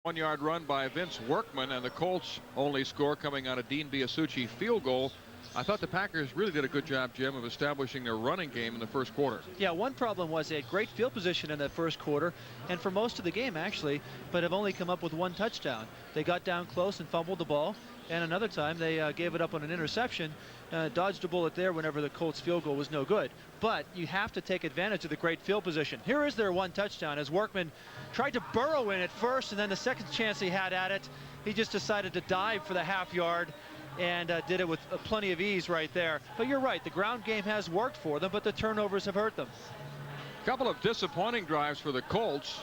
1-yard run by Vince Workman, and the Colts only score coming on a Dean Biasucci field goal. I thought the Packers really did a good job, Jim, of establishing their running game in the first quarter. Yeah, one problem was they had great field position in that first quarter, and for most of the game actually, but have only come up with one touchdown. They got down close and fumbled the ball, and another time they gave it up on an interception, dodged a bullet there whenever the Colts field goal was no good. But you have to take advantage of the great field position. Here is their one touchdown as Workman tried to burrow in at first, and then the second chance he had at it, he just decided to dive for the half yard and did it with plenty of ease right there. But you're right, the ground game has worked for them, but the turnovers have hurt them. A couple of disappointing drives for the Colts.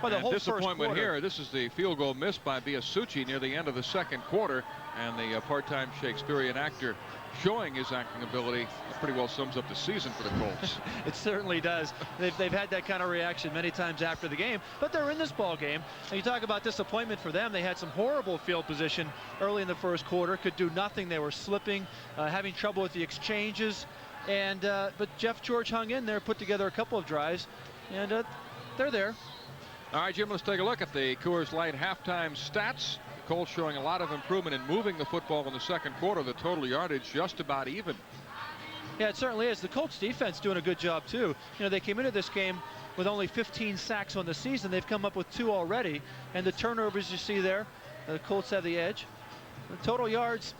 Well, the whole disappointment here. This is the field goal missed by Biasucci near the end of the second quarter, and the part-time Shakespearean actor showing his acting ability pretty well sums up the season for the Colts. It certainly does. They've had that kind of reaction many times after the game, but they're in this ball game. And you talk about disappointment for them. They had some horrible field position early in the first quarter, could do nothing. They were slipping, having trouble with the exchanges, and but Jeff George hung in there, put together a couple of drives, and they're there. All right, Jim, let's take a look at the Coors Light halftime stats. The Colts showing a lot of improvement in moving the football in the second quarter. The total yardage just about even. Yeah, it certainly is. The Colts defense doing a good job too. You know, they came into this game with only 15 sacks on the season. They've come up with 2 already, and the turnovers you see there, the Colts have the edge. The total yards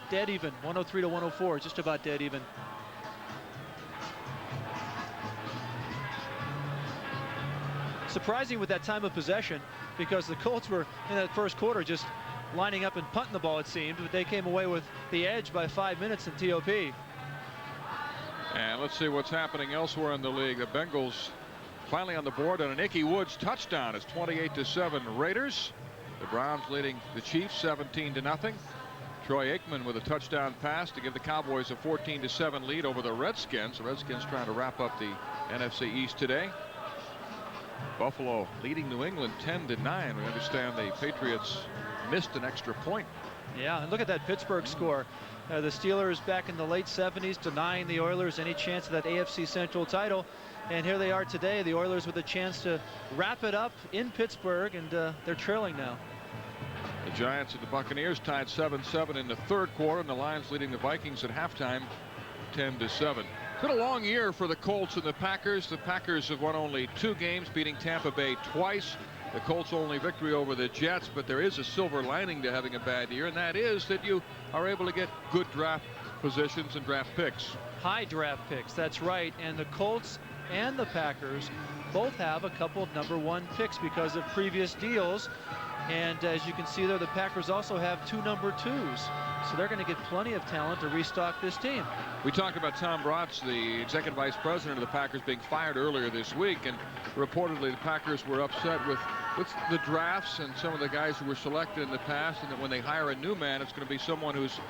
dead even, 103 to 104, just about dead even. Surprising with that time of possession, because the Colts were in that first quarter just lining up and punting the ball, it seemed, but they came away with the edge by 5 minutes in TOP. And let's see what's happening elsewhere in the league. The Bengals finally on the board on an Ickey Woods touchdown. It's 28-7 Raiders. The Browns leading the Chiefs 17-0. Troy Aikman with a touchdown pass to give the Cowboys a 14-7 lead over the Redskins. The Redskins trying to wrap up the NFC East today. Buffalo leading New England 10-9. We understand the Patriots missed an extra point. Yeah, and look at that Pittsburgh score. The Steelers back in the late 70s denying the Oilers any chance of that AFC Central title. And here they are today, the Oilers with a chance to wrap it up in Pittsburgh, and they're trailing now. The Giants and the Buccaneers tied 7-7 in the third quarter, and the Lions leading the Vikings at halftime 10-7. It's been a long year for the Colts and the Packers. The Packers have won only 2 games, beating Tampa Bay twice. The Colts' only victory over the Jets, but there is a silver lining to having a bad year, and that is that you are able to get good draft positions and draft picks. High draft picks, that's right. And the Colts and the Packers both have a couple of #1 picks because of previous deals. And as you can see there, the Packers also have 2 #2s. So they're going to get plenty of talent to restock this team. We talked about Tom Bratz, the executive vice president of the Packers, being fired earlier this week, and reportedly the Packers were upset with the drafts and some of the guys who were selected in the past, and that when they hire a new man, it's going to be someone who's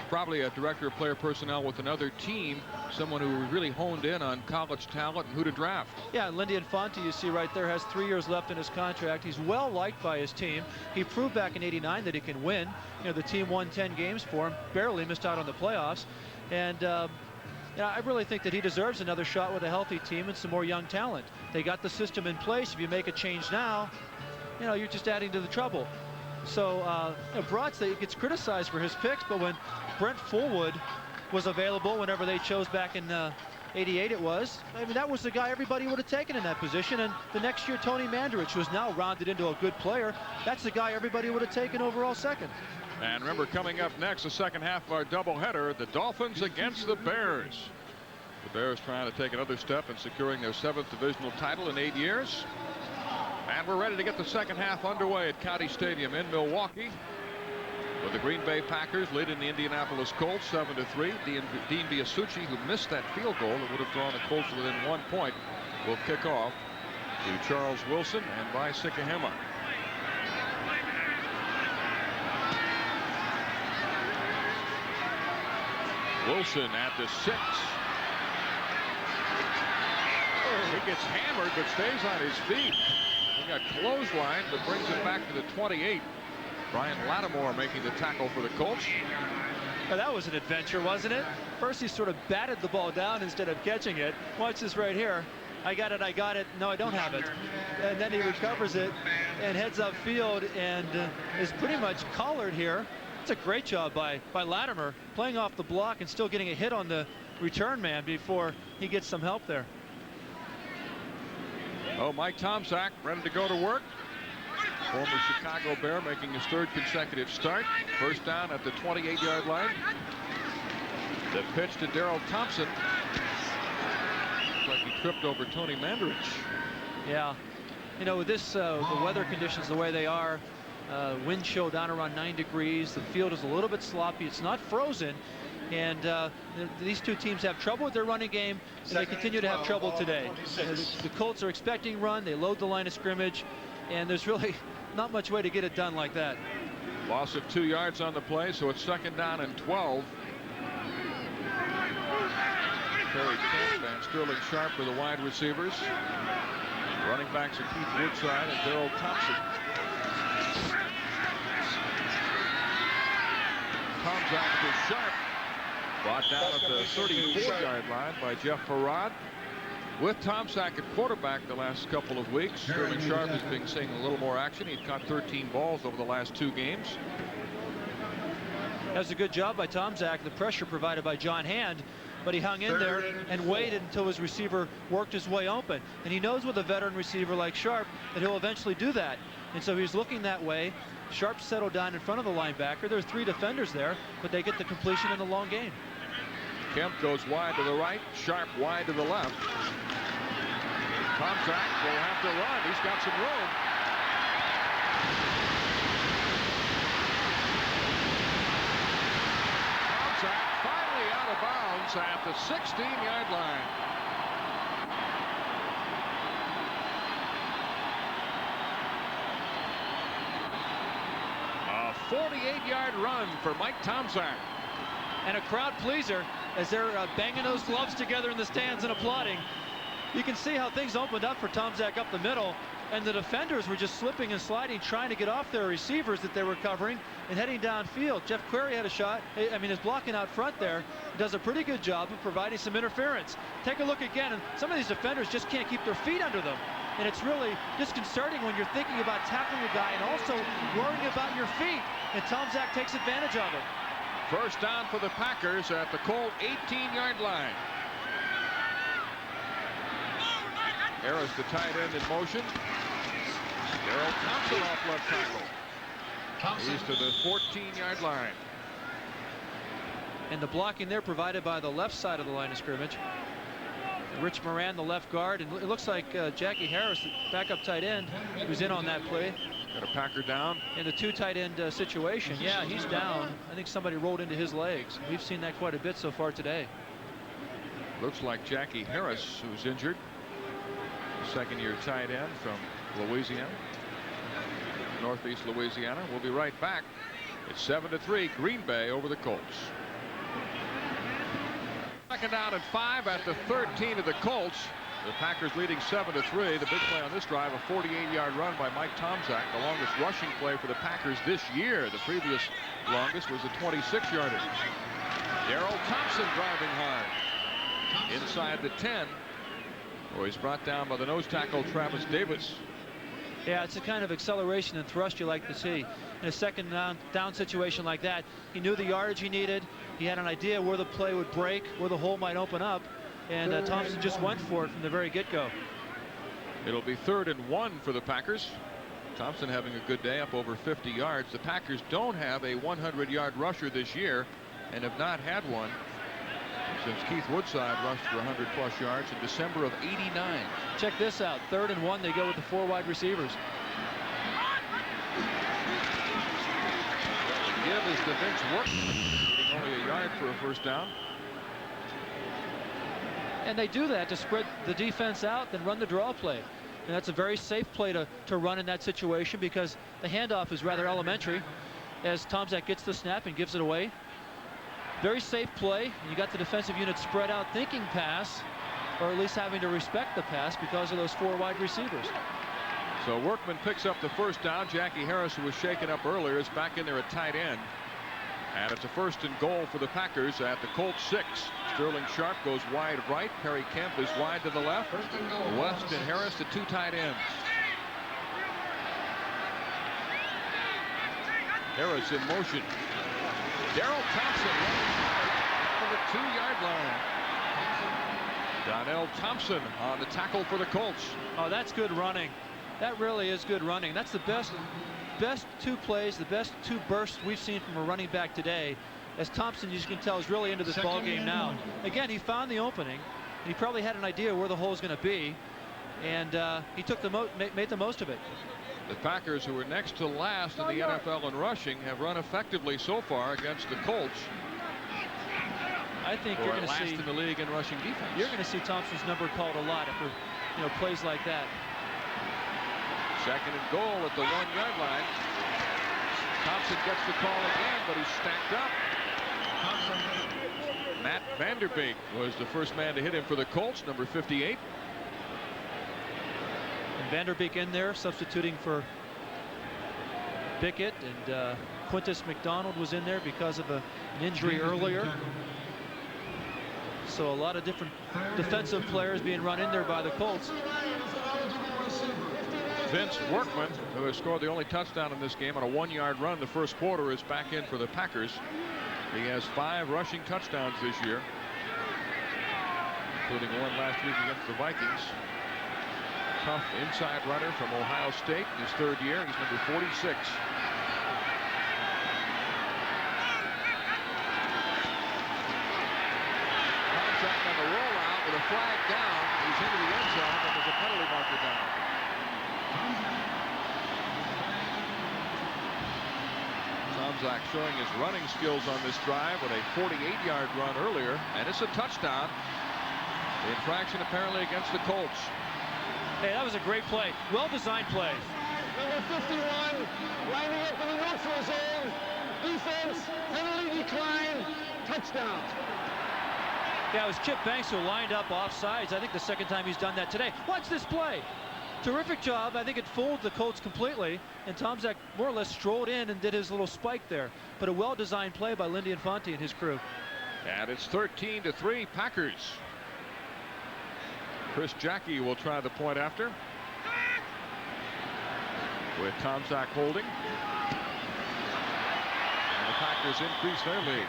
probably a director of player personnel with another team, someone who really honed in on college talent and who to draft. Yeah, Lindy Infante, you see right there, has 3 years left in his contract. He's well liked by his team. He proved back in '89 that he can win. You know, the team won 10 games for him, barely missed out on the playoffs. And yeah, I really think that he deserves another shot with a healthy team and some more young talent. They got the system in place. If you make a change now, you know, you're just adding to the trouble. So Bratz gets criticized for his picks, but when Brent Fullwood was available, whenever they chose back in '88 it was, I mean, that was the guy everybody would have taken in that position. And the next year, Tony Mandarich, who's now rounded into a good player, that's the guy everybody would have taken overall second. And remember, coming up next, the second half of our doubleheader, the Dolphins against the Bears. The Bears trying to take another step in securing their 7th divisional title in 8 years. And we're ready to get the second half underway at County Stadium in Milwaukee, with the Green Bay Packers leading the Indianapolis Colts 7-3. Dean Biasucci, who missed that field goal that would have drawn the Colts within 1 point, will kick off to Charles Wilson and Vi Sikahema. Wilson at the 6. He gets hammered but stays on his feet. He got clotheslined but brings it back to the 28. Brian Lattimore making the tackle for the Colts. Now, that was an adventure, wasn't it? First he sort of batted the ball down instead of catching it. Watch this right here. I got it. No, I don't have it. And then he recovers it and heads upfield and is pretty much collared here. It's a great job by Latimer, playing off the block and still getting a hit on the return man before he gets some help there. Oh, Mike Tomczak ready to go to work. Former Chicago Bear making his 3rd consecutive start. First down at the 28-yard line. The pitch to Darrell Thompson. Looks like he tripped over Tony Mandarich. Yeah, you know, with this the weather conditions the way they are, wind chill down around 9 degrees. The field is a little bit sloppy. It's not frozen. And these two teams have trouble with their running game, and they continue to have trouble today. The Colts are expecting run. They load the line of scrimmage, and there's really not much way to get it done like that. Loss of 2 yards on the play, so it's 2nd down and 12. Terry Kemp and Sterling Sharp for the wide receivers. Running backs are Keith Woodside and Darrell Thompson. Tomczak to Sharp. Brought down at the 34-yard line by Jeff Farad. With Tomczak at quarterback the last couple of weeks, Sterling Sharp has been seeing a little more action. He's caught 13 balls over the last 2 games. That was a good job by Tomczak. The pressure provided by John Hand, but he hung in there and waited until his receiver worked his way open. And he knows with a veteran receiver like Sharp that he'll eventually do that. And so he's looking that way. Sharp settled down in front of the linebacker. There's 3 defenders there, but they get the completion in the long game. Kemp goes wide to the right, Sharp wide to the left. Tomczak will have to run. He's got some room. Tomczak finally out of bounds at the 16-yard line. A 48-yard run for Mike Tomczak. And a crowd pleaser as they're banging those gloves together in the stands and applauding. You can see how things opened up for Tomczak up the middle, and the defenders were just slipping and sliding, trying to get off their receivers that they were covering and heading downfield. Jeff Query had a shot. I mean, is blocking out front there. Does a pretty good job of providing some interference. Take a look again, and some of these defenders just can't keep their feet under them. And it's really disconcerting when you're thinking about tackling a guy and also worrying about your feet. And Tomczak takes advantage of it. First down for the Packers at the Colt 18-yard line. Harris, the tight end, in motion. Darrell Thompson off left tackle. He's to the 14-yard line. And the blocking there provided by the left side of the line of scrimmage. Rich Moran, the left guard, and it looks like Jacke Harris, the backup tight end, who's in on that play. Got a Packer down. In the 2 tight end situation. Yeah, he's down. I think somebody rolled into his legs. We've seen that quite a bit so far today. Looks like Jacke Harris, who's injured. Second-year tight end from Louisiana, Northeast Louisiana. We'll be right back. It's 7-3, Green Bay over the Colts. Second down and 5 at the 13 of the Colts. The Packers leading 7-3. The big play on this drive, a 48-yard run by Mike Tomczak, the longest rushing play for the Packers this year. The previous longest was a 26-yarder. Darrell Thompson driving hard inside the 10. Oh, he's brought down by the nose tackle Travis Davis. Yeah, it's the kind of acceleration and thrust you like to see. In a second down situation like that, he knew the yardage he needed. He had an idea where the play would break, where the hole might open up, and Thompson just went for it from the very get-go. It'll be 3rd and 1 for the Packers. Thompson having a good day, up over 50 yards. The Packers don't have a 100-yard rusher this year and have not had one since Keith Woodside rushed for 100+ yards in December of '89. Check this out. 3rd and 1. They go with the 4 wide receivers. The give is to Vince Workman, getting only a yard for a first down. And they do that to spread the defense out, then run the draw play. And that's a very safe play to run in that situation because the handoff is rather elementary as Tomczak gets the snap and gives it away. Very safe play. You got the defensive unit spread out thinking pass, or at least having to respect the pass because of those 4 wide receivers. So Workman picks up the first down. Jacke Harris, who was shaken up earlier, is back in there at tight end. And it's a 1st and goal for the Packers at the Colts 6. Sterling Sharp goes wide right. Perry Kemp is wide to the left. West and Harris, the 2 tight ends. Harris in motion. Darrell Thompson to the 2-yard line. Donnell Thompson on the tackle for the Colts. Oh, that's good running. That really is good running. That's the best 2 plays, the best 2 bursts we've seen from a running back today. As Thompson, you can tell, is really into this ball game now. Again, he found the opening. He probably had an idea where the hole is going to be, and he took made the most of it. The Packers, who are next to last in the NFL in rushing, have run effectively so far against the Colts. I think you're going to see last in the league in rushing defense. You're going to see Thompson's number called a lot after plays like that. 2nd and goal at the 1-yard line. Thompson gets the call again, but he's stacked up. Matt Vanderbeek was the first man to hit him for the Colts, number 58. And Vanderbeek in there, substituting for Bickett, and Quintus McDonald was in there because of an injury earlier. So a lot of different defensive players being run in there by the Colts. Vince Workman, who has scored the only touchdown in this game on a 1-yard run the first quarter, is back in for the Packers. He has 5 rushing touchdowns this year, including one last week against the Vikings. Tough inside runner from Ohio State in his 3rd year. He's number 46. Tomczak on the rollout with a flag down. He's into the end zone, but there's a penalty marker down. Tomczak showing his running skills on this drive with a 48-yard run earlier, and it's a touchdown. The infraction apparently against the Colts. Hey, that was a great play. Well-designed play. Number 51, lining up in the neutral zone. Defense, penalty decline, touchdown. Yeah, it was Chip Banks who lined up offsides. I think the 2nd time he's done that today. Watch this play. Terrific job. I think it fooled the Colts completely, and Tomczak more or less strolled in and did his little spike there. But a well-designed play by Lindy Infante and his crew. And it's 13-3 Packers. Chris Jacke will try the point after, with Tomczak holding. And the Packers increase their lead.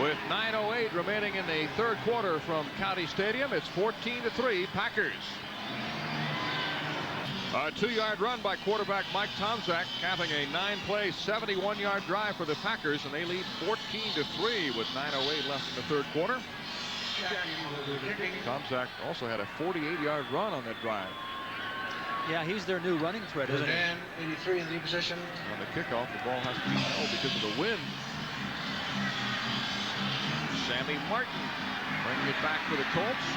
With 9:08 remaining in the 3rd quarter from County Stadium, it's 14-3 Packers. A 2-yard run by quarterback Mike Tomczak, capping a 9-play, 71-yard drive for the Packers, and they lead 14-3 with 9:08 left in the 3rd quarter. Tomczak also had a 48-yard run on that drive. Yeah, he's their new running threat, isn't he? 83 in the position. On the kickoff, the ball has to be held because of the wind. Sammy Martin bringing it back for the Colts.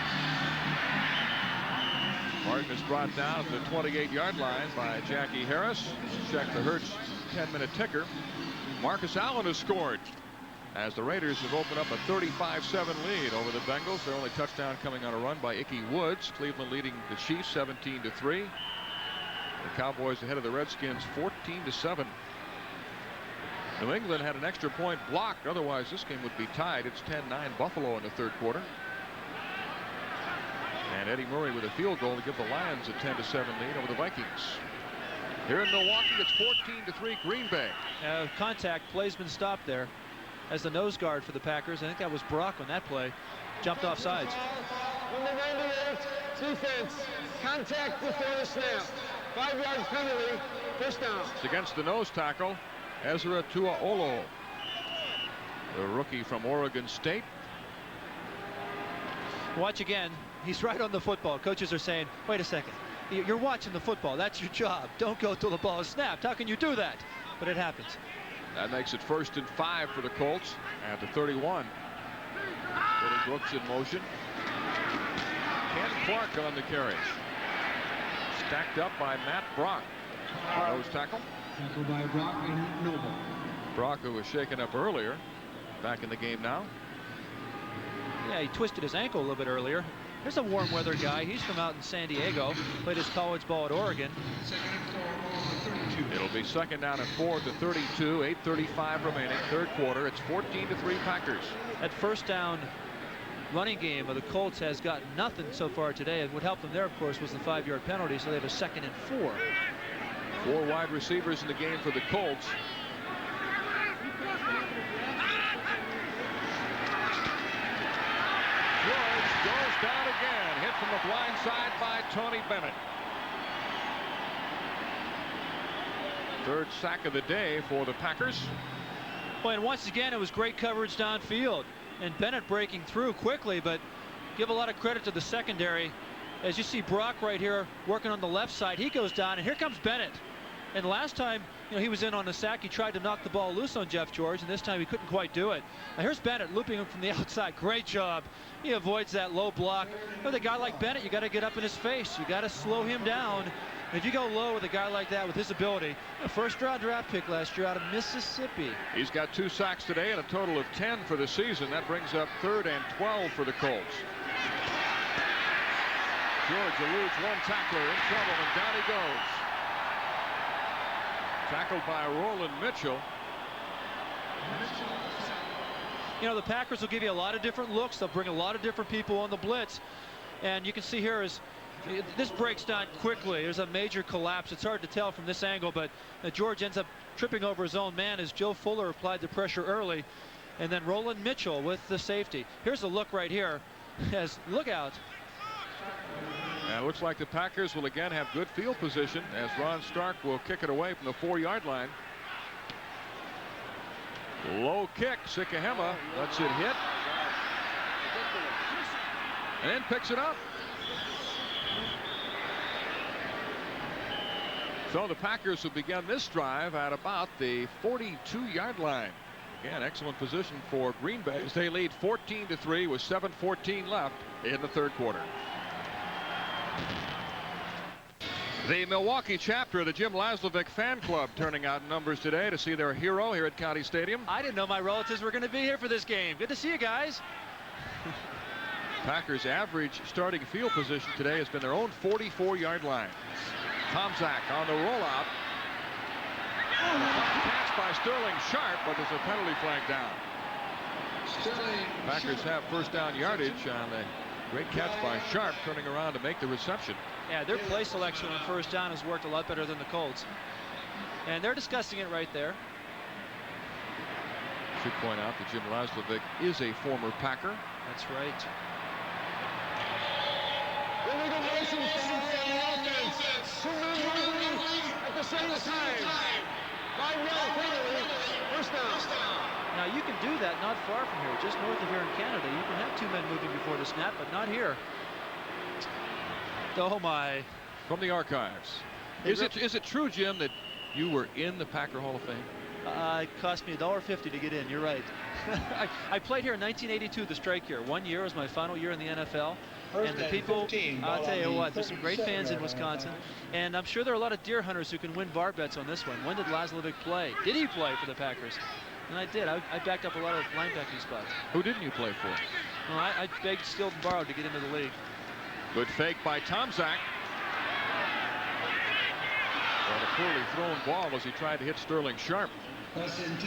Martin is brought down to the 28-yard line by Jacke Harris. Check the Hertz 10-minute ticker. Marcus Allen has scored as the Raiders have opened up a 35-7 lead over the Bengals. Their only touchdown coming on a run by Ickey Woods. Cleveland leading the Chiefs 17-3. The Cowboys ahead of the Redskins 14-7. New England had an extra point blocked. Otherwise, this game would be tied. It's 10-9 Buffalo in the 3rd quarter. And Eddie Murray with a field goal to give the Lions a 10-7 lead over the Vikings. Here in Milwaukee, it's 14-3 Green Bay. Contact play's been stopped there as the nose guard for the Packers. I think that was Brock on that play. Jumped off sides. Number 98, defense, contact before the snap. 5-yard penalty, first down. It's against the nose tackle, Ezra Tuaolo, the rookie from Oregon State. Watch again. He's right on the football. Coaches are saying, wait a second. You're watching the football. That's your job. Don't go till the ball is snapped. How can you do that? But it happens. That makes it 1st and 5 for the Colts at the 31. Billy Brooks in motion. Ken Clark on the carry. Stacked up by Matt Brock. Nose tackle. Tackled by Brock and Noble. Brock, who was shaken up earlier, back in the game now. Yeah, he twisted his ankle a little bit earlier. Here's a warm weather guy. He's from out in San Diego. Played his college ball at Oregon. It'll be second down and 4 to 32. 8:35 remaining. Third quarter. It's 14-3 Packers. That first down running game of the Colts has gotten nothing so far today. And what helped them there, of course, was the 5-yard penalty. So they have a 2nd and 4. 4 wide receivers in the game for the Colts. George goes down again. Hit from the blind side by Tony Bennett. Third sack of the day for the Packers. Well, and once again, it was great coverage downfield. And Bennett breaking through quickly, but give a lot of credit to the secondary. As you see Brock right here working on the left side, he goes down, and here comes Bennett. And last time, he was in on the sack. He tried to knock the ball loose on Jeff George, and this time he couldn't quite do it. Now here's Bennett looping him from the outside. Great job. He avoids that low block. With a guy like Bennett, you got to get up in his face. You got to slow him down. And if you go low with a guy like that with his ability, a first-round draft pick last year out of Mississippi. He's got 2 sacks today and a total of 10 for the season. That brings up 3rd and 12 for the Colts. George eludes one tackler, in trouble, and down he goes. Tackled by Roland Mitchell. The Packers will give you a lot of different looks. They'll bring a lot of different people on the blitz. And you can see here is this breaks down quickly. There's a major collapse. It's hard to tell from this angle, but George ends up tripping over his own man as Joe Fuller applied the pressure early. And then Roland Mitchell with the safety. Here's a look right here. As look out. And it looks like the Packers will again have good field position as Ron Stark will kick it away from the 4-yard line. Low kick. Sikahema lets it hit. And picks it up. So the Packers will begin this drive at about the 42-yard line. Again, excellent position for Green Bay as they lead 14-3 with 7:14 left in the third quarter. The Milwaukee chapter of the Jim Laslovic fan club turning out numbers today to see their hero here at County Stadium. I didn't know my relatives were going to be here for this game. Good to see you guys. Packers' average starting field position today has been their own 44-yard line. Tomczak on the rollout. Catch by Sterling Sharp, but there's a penalty flag down. Packers have first down yardage on the great catch by Sharp, turning around to make the reception. Yeah, their play selection on first down has worked a lot better than the Colts. And they're discussing it right there. Should point out that Jim Laslovic is a former Packer. That's right. Illegal motion foul on the offense. 2 men moving at the same time. 5-yard penalty. First down. Now you can do that not far from here, just north of here in Canada. You can have 2 men moving before the snap, but not here. Oh my. From the archives. Is it true, Jim, that you were in the Packer Hall of Fame? It cost me $1.50 to get in. You're right. I played here in 1982, the strike year. 1 year was my final year in the NFL. And the people, I'll tell you what, there's some great fans in Wisconsin. And I'm sure there are a lot of deer hunters who can win bar bets on this one. When did Laslovic play? Did he play for the Packers? And I did. I backed up a lot of linebacking spots. Who didn't you play for? Well, I begged, stealed, and borrowed to get into the league. Good fake by Tomczak. And a poorly thrown ball as he tried to hit Sterling Sharp.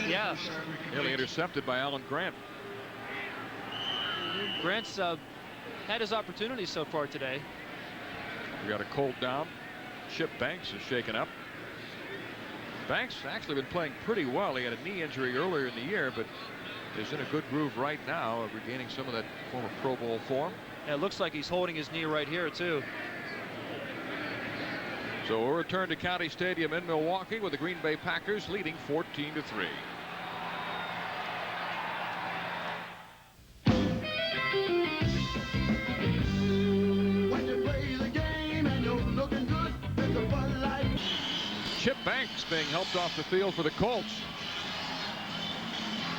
Yeah. Nearly intercepted by Alan Grant. Grant's had his opportunities so far today. We got a Colt down. Chip Banks is shaken up. Banks actually been playing pretty well. He had a knee injury earlier in the year, but is in a good groove right now, regaining some of that former Pro Bowl form. Yeah, it looks like he's holding his knee right here, too. So we'll return to County Stadium in Milwaukee with the Green Bay Packers leading 14-3. When you play the game and you're looking good, it's a fun life. Chip Banks being helped off the field for the Colts.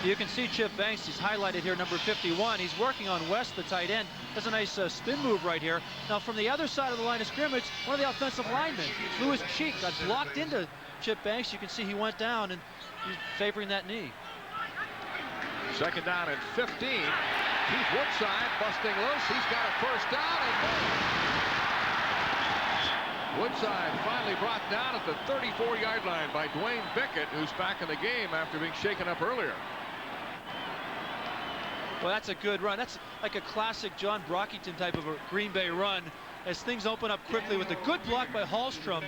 You can see Chip Banks. He's highlighted here, number 51. He's working on West, the tight end. Does a nice spin move right here. Now, from the other side of the line of scrimmage, one of the offensive linemen, Louis Cheek, got blocked into Chip Banks. You can see he went down, and he's favoring that knee. Second down and 15. Keith Woodside busting loose. He's got a first down and Woodside finally brought down at the 34-yard line by Dwayne Bickett, who's back in the game after being shaken up earlier. Well, that's a good run. That's like a classic John Brockington type of a Green Bay run as things open up quickly with a good block by Hallstrom.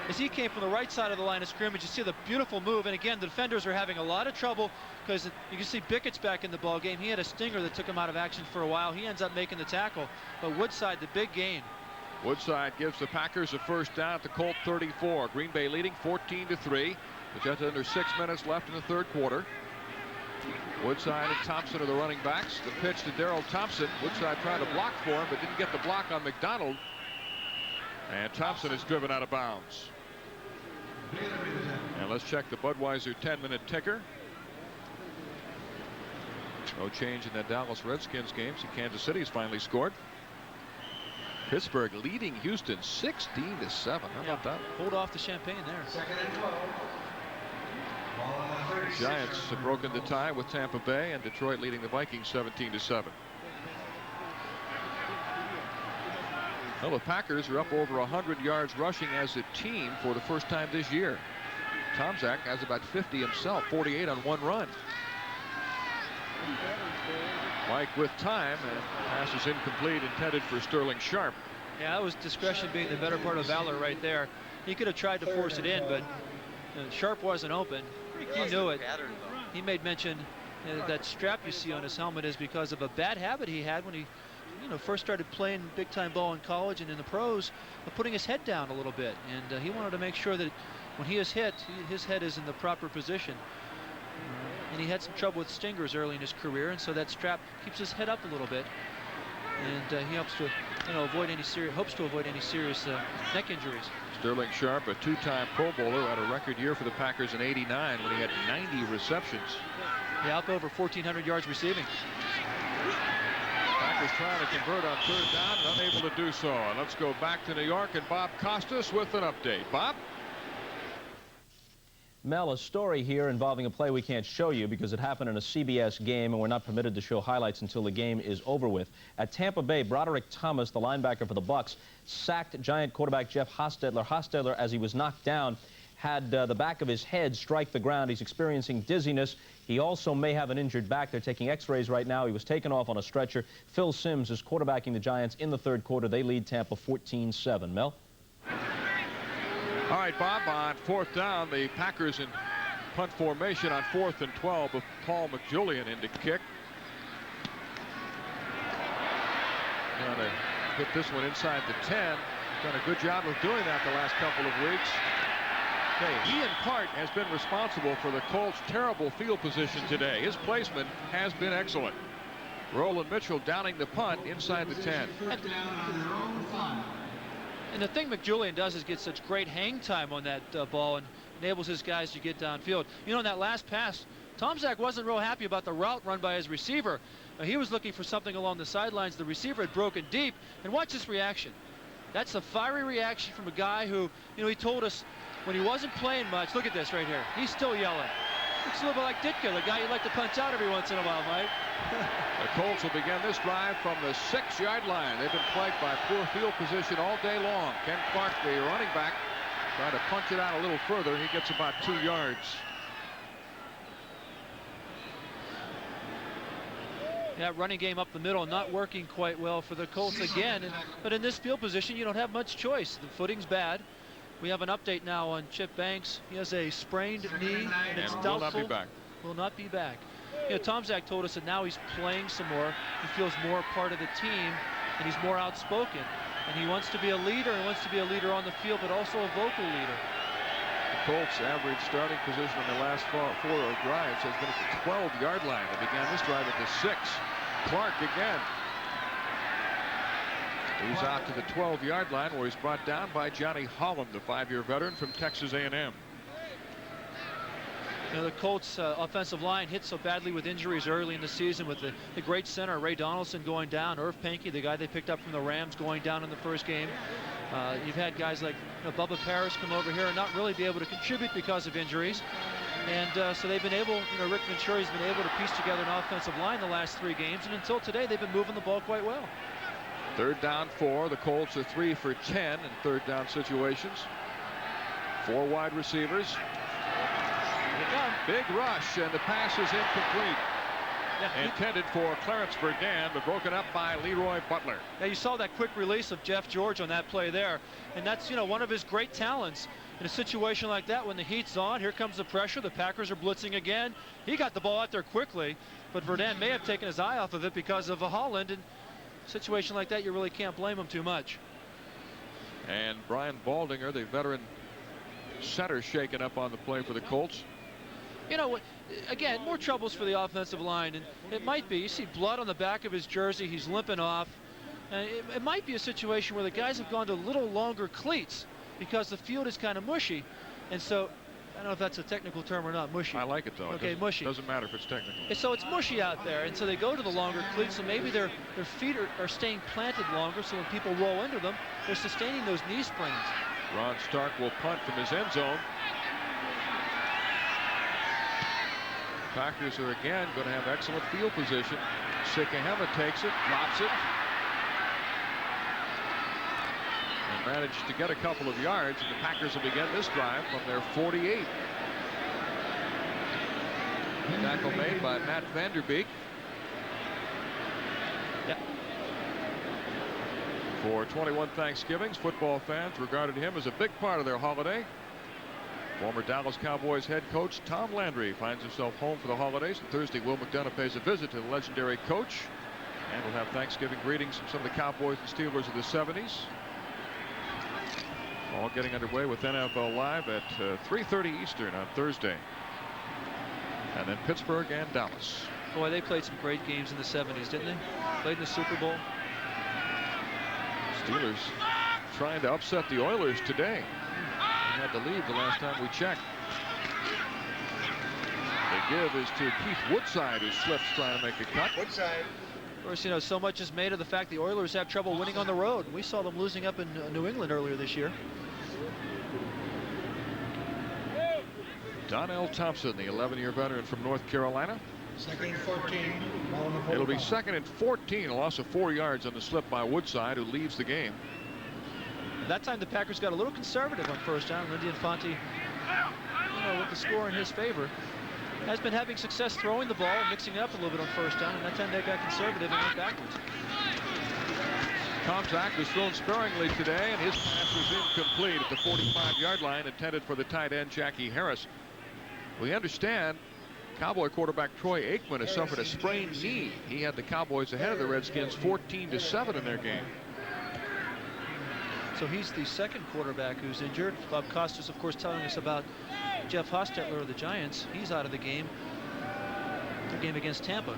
As he came from the right side of the line of scrimmage, you see the beautiful move. And again, the defenders are having a lot of trouble because you can see Bickett's back in the ball game. He had a stinger that took him out of action for a while. He ends up making the tackle. But Woodside, the big gain. Woodside gives the Packers a first down at the Colt 34. Green Bay leading 14-3 with just under 6 minutes left in the third quarter. Woodside and Thompson are the running backs. The pitch to Darrell Thompson. Woodside trying to block for him, but didn't get the block on McDonald. And Thompson is driven out of bounds. And let's check the Budweiser 10-minute ticker. No change in that Dallas Redskins game. See, Kansas City's finally scored. Pittsburgh leading Houston 16-7. How about that? Hold off the champagne there. The Giants have broken the tie with Tampa Bay, and Detroit leading the Vikings 17-7. Well, the Packers are up over 100 yards rushing as a team for the first time this year. Tomczak has about 50 himself, 48 on one run. Mike with time, and pass is incomplete, intended for Sterling Sharp. Yeah, that was discretion being the better part of valor right there. He could have tried to force it in, but Sharp wasn't open. He knew it. He made mention that strap you see on his helmet is because of a bad habit he had when he first started playing big-time ball in college and in the pros, putting his head down a little bit. And he wanted to make sure that when he is hit, his head is in the proper position. And he had some trouble with stingers early in his career, and so that strap keeps his head up a little bit, and he helps to avoid any serious neck injuries. Sterling Sharp, a two-time Pro Bowler, had a record year for the Packers in '89 when he had 90 receptions. Yeah, up over 1,400 yards receiving. Packers trying to convert on third down and unable to do so. And let's go back to New York and Bob Costas with an update. Bob? Mel, a story here involving a play we can't show you because it happened in a CBS game and we're not permitted to show highlights until the game is over with. At Tampa Bay, Broderick Thomas, the linebacker for the Bucs, sacked Giant quarterback Jeff Hostetler. Hostetler, as he was knocked down, had the back of his head strike the ground. He's experiencing dizziness. He also may have an injured back. They're taking x-rays right now. He was taken off on a stretcher. Phil Simms is quarterbacking the Giants in the third quarter. They lead Tampa 14-7. Mel? All right, Bob, on fourth down, the Packers in punt formation on 4th and 12 with Paul McJulian in to kick. Trying to hit this one inside the 10. Done a good job of doing that the last couple of weeks. Okay, he in part has been responsible for the Colts' terrible field position today. His placement has been excellent. Roland Mitchell downing the punt inside the 10. And the thing McJulian does is get such great hang time on that ball and enables his guys to get downfield. You know, in that last pass, Tomczak wasn't real happy about the route run by his receiver. He was looking for something along the sidelines. The receiver had broken deep. And watch this reaction. That's a fiery reaction from a guy who, he told us when he wasn't playing much. Look at this right here. He's still yelling. Looks a little bit like Ditka, the guy you'd like to punch out every once in a while, Mike. The Colts will begin this drive from the 6-yard line. They've been plagued by poor field position all day long. Ken Clark, the running back, trying to punch it out a little further. He gets about 2 yards. That running game up the middle not working quite well for the Colts again. But in this field position, you don't have much choice. The footing's bad. We have an update now on Chip Banks. He has a sprained knee, and it's doubtful. Will not be back. Will not be back. Tomczak told us that now he's playing some more. He feels more part of the team, and he's more outspoken. And he wants to be a leader. He wants to be a leader on the field, but also a vocal leader. The Colts' average starting position in the last 4 drives has been at the 12-yard line. They began this drive at the 6. Clark again. He's out to the 12-yard line where he's brought down by Johnny Holland, the 5-year veteran from Texas A&M. The Colts offensive line hit so badly with injuries early in the season with the great center Ray Donaldson going down, Irv Pankey, the guy they picked up from the Rams, going down in the first game. You've had guys like Bubba Paris come over here and not really be able to contribute because of injuries. And so they've been able, Rick Venturi's been able to piece together an offensive line the last 3 games, and until today they've been moving the ball quite well. 3rd down 4. The Colts are 3 for 10 in 3rd down situations. 4 wide receivers. Big rush, and the pass is incomplete. Intended for Clarence Verdun, but broken up by Leroy Butler. Yeah, you saw that quick release of Jeff George on that play there, and that's one of his great talents. In a situation like that, when the heat's on, here comes the pressure. The Packers are blitzing again. He got the ball out there quickly, but Verdun may have taken his eye off of it because of Holland. And a situation like that, you really can't blame him too much. And Brian Baldinger, the veteran center, shaken up on the play for the Colts. Again, more troubles for the offensive line, and it might be. You see blood on the back of his jersey. He's limping off. It might be a situation where the guys have gone to a little longer cleats because the field is kind of mushy, and so I don't know if that's a technical term or not. Mushy. I like it though. Okay, mushy. Doesn't matter if it's technical. And so it's mushy out there, and so they go to the longer cleats. So maybe their feet are staying planted longer, so when people roll into them, they're sustaining those knee sprains. Ron Stark will punt from his end zone. Packers are again going to have excellent field position. Sikahema takes it, drops it, and managed to get a couple of yards, and the Packers will begin this drive from their 48. Tackle made by Matt Vanderbeek. Yep. For 21 Thanksgivings, football fans regarded him as a big part of their holiday. Former Dallas Cowboys head coach Tom Landry finds himself home for the holidays, and Thursday Will McDonough pays a visit to the legendary coach, and we'll have Thanksgiving greetings from some of the Cowboys and Steelers of the 70s. All getting underway with NFL Live at 3:30 Eastern on Thursday, and then Pittsburgh and Dallas. Boy, they played some great games in the 70s, didn't they? Played in the Super Bowl. Steelers trying to upset the Oilers today. They had the lead the last time we checked. The give is to Keith Woodside, who slips trying to make a cut. Woodside. Of course, so much is made of the fact the Oilers have trouble winning on the road. We saw them losing up in New England earlier this year. Donnell Thompson, the 11-year veteran from North Carolina. 2nd and 14. It'll be 2nd and 14. A loss of 4 yards on the slip by Woodside, who leaves the game. That time the Packers got a little conservative on 1st down. Lindy Infante, with the score in his favor, has been having success throwing the ball and mixing it up a little bit on 1st down, and that time they got conservative and went backwards. Tomczak was thrown sparingly today, and his pass was incomplete at the 45-yard line, intended for the tight end Jacke Harris. We understand Cowboy quarterback Troy Aikman has suffered a sprained knee. He had the Cowboys ahead of the Redskins 14-7 in their game. So he's the 2nd quarterback who's injured. Bob Costas, of course, telling us about Jeff Hostetler of the Giants. He's out of the game. The game against Tampa.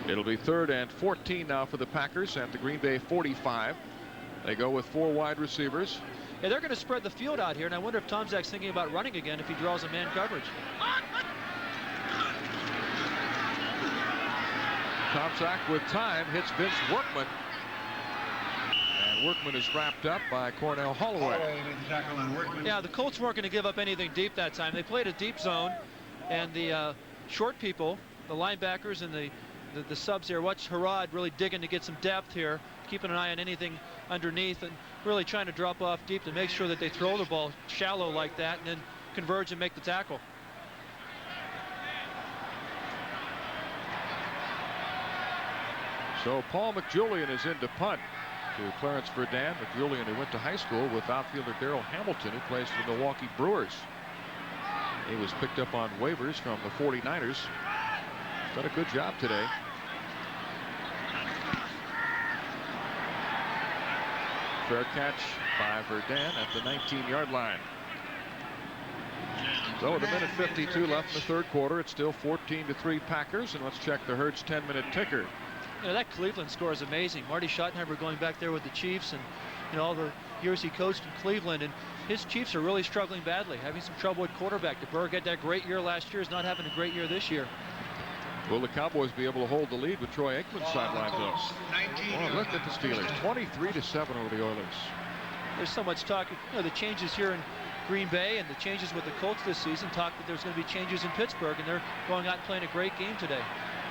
It'll be 3rd and 14 now for the Packers at the Green Bay 45. They go with 4 wide receivers. Yeah, they're going to spread the field out here, and I wonder if Tomczak's thinking about running again if he draws a man coverage. Tomczak with time hits Vince Workman. And Workman is wrapped up by Cornell Holloway. Yeah, the Colts weren't going to give up anything deep that time. They played a deep zone, and the short people, the linebackers and the subs here, watch Harrod really digging to get some depth here, keeping an eye on anything underneath and really trying to drop off deep to make sure that they throw the ball shallow like that and then converge and make the tackle. So Paul McJulian is in to punt to Clarence Verdun. McJulian, who went to high school with outfielder Darrell Hamilton, who plays for the Milwaukee Brewers. He was picked up on waivers from the 49ers. Done a good job today. Fair catch by Verdun at the 19-yard line. So with 1:52 left in the 3rd quarter, it's still 14-3 Packers. And let's check the Hertz 10-minute ticker. That Cleveland score is amazing. Marty Schottenheimer going back there with the Chiefs, and all the years he coached in Cleveland, and his Chiefs are really struggling badly, having some trouble at quarterback. DeBerg had that great year last year, is not having a great year this year. Will the Cowboys be able to hold the lead with Troy Aikman sidelined though? Oh, look at the Steelers, 23-7 over the Oilers. There's so much talk. The changes here in Green Bay and the changes with the Colts this season, talk that there's going to be changes in Pittsburgh, and they're going out and playing a great game today.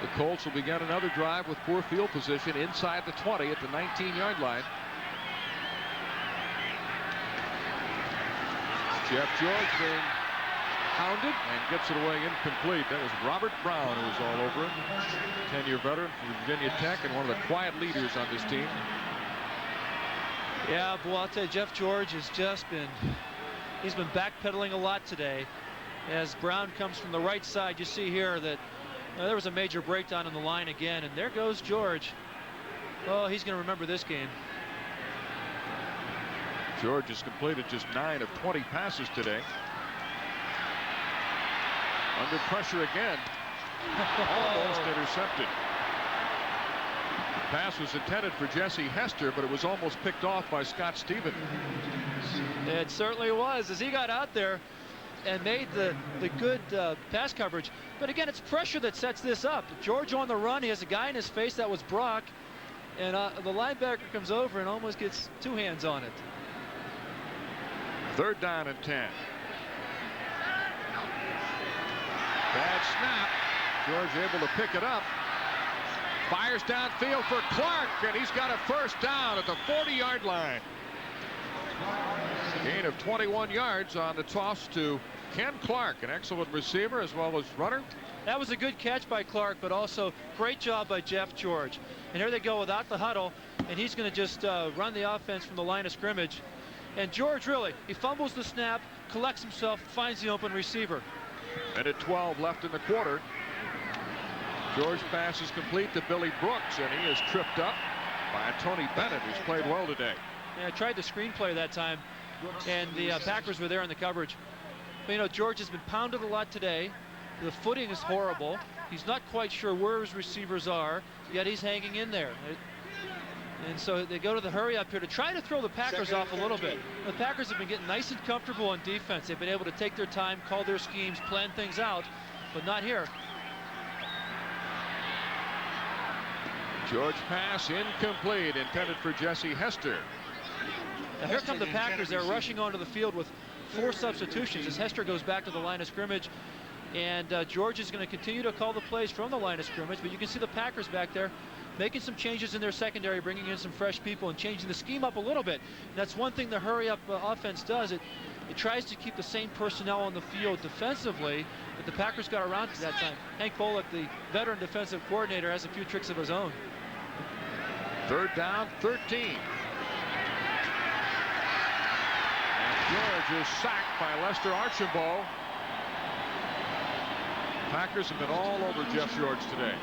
The Colts will begin another drive with poor field position inside the 20 at the 19-yard line. Jeff George being hounded and gets it away incomplete. That was Robert Brown who was all over it. 10-year veteran from Virginia Tech and one of the quiet leaders on this team. Yeah, boy, I'll tell you, Jeff George has just been, he's been backpedaling a lot today. As Brown comes from the right side, you see here that there was a major breakdown on the line again, and there goes George. Oh, he's going to remember this game. George has completed just 9 of 20 passes today. Under pressure again. Almost intercepted. The pass was intended for Jesse Hester, but it was almost picked off by Scott Stevens. It certainly was, as he got out there and made the good pass coverage. But again, it's pressure that sets this up. George on the run, he has a guy in his face, that was Brock, and the linebacker comes over and almost gets 2 hands on it. 3rd down and 10. Bad snap. George able to pick it up. Fires downfield for Clark, and he's got a 1st down at the 40-yard line. Gain of 21 yards on the toss to Ken Clark, an excellent receiver as well as runner. That was a good catch by Clark, but also great job by Jeff George. And here they go without the huddle, and he's going to just run the offense from the line of scrimmage. And George really, he fumbles the snap, collects himself, finds the open receiver. Minute 12 left in the quarter. George passes complete to Billy Brooks, and he is tripped up by Tony Bennett, who's played well today. Yeah, I tried the screenplay that time, and the Packers were there in the coverage. But, you know, George has been pounded a lot today. The footing is horrible. He's not quite sure where his receivers are, yet he's hanging in there. And so they go to the hurry up here to try to throw the Packers off a little bit. The Packers have been getting nice and comfortable on defense. They've been able to take their time, call their schemes, plan things out, but not here. George pass incomplete, intended for Jesse Hester. Now here come the Packers. They're rushing onto the field with 4 substitutions as Hester goes back to the line of scrimmage. And George is going to continue to call the plays from the line of scrimmage, but you can see the Packers back there making some changes in their secondary, bringing in some fresh people and changing the scheme up a little bit. And that's one thing the hurry-up offense does. It tries to keep the same personnel on the field defensively, but the Packers got around to that time. Hank Bullock, the veteran defensive coordinator, has a few tricks of his own. 3rd down, 13. And George is sacked by Lester Archambault. Packers have been all over Jeff George today.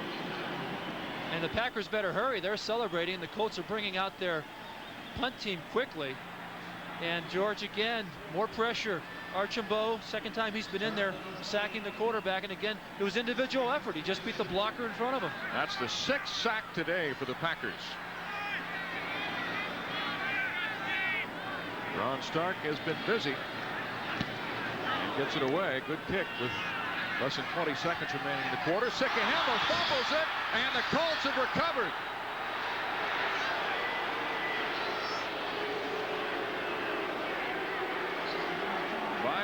And the Packers better hurry. They're celebrating. The Colts are bringing out their punt team quickly. And George again, more pressure. Archambault, second time he's been in there, sacking the quarterback. And again, it was individual effort. He just beat the blocker in front of him. That's the 6th sack today for the Packers. Ron Stark has been busy. And gets it away. Good kick with less than 20 seconds remaining in the quarter. Sikahema fumbles it, and the Colts have recovered.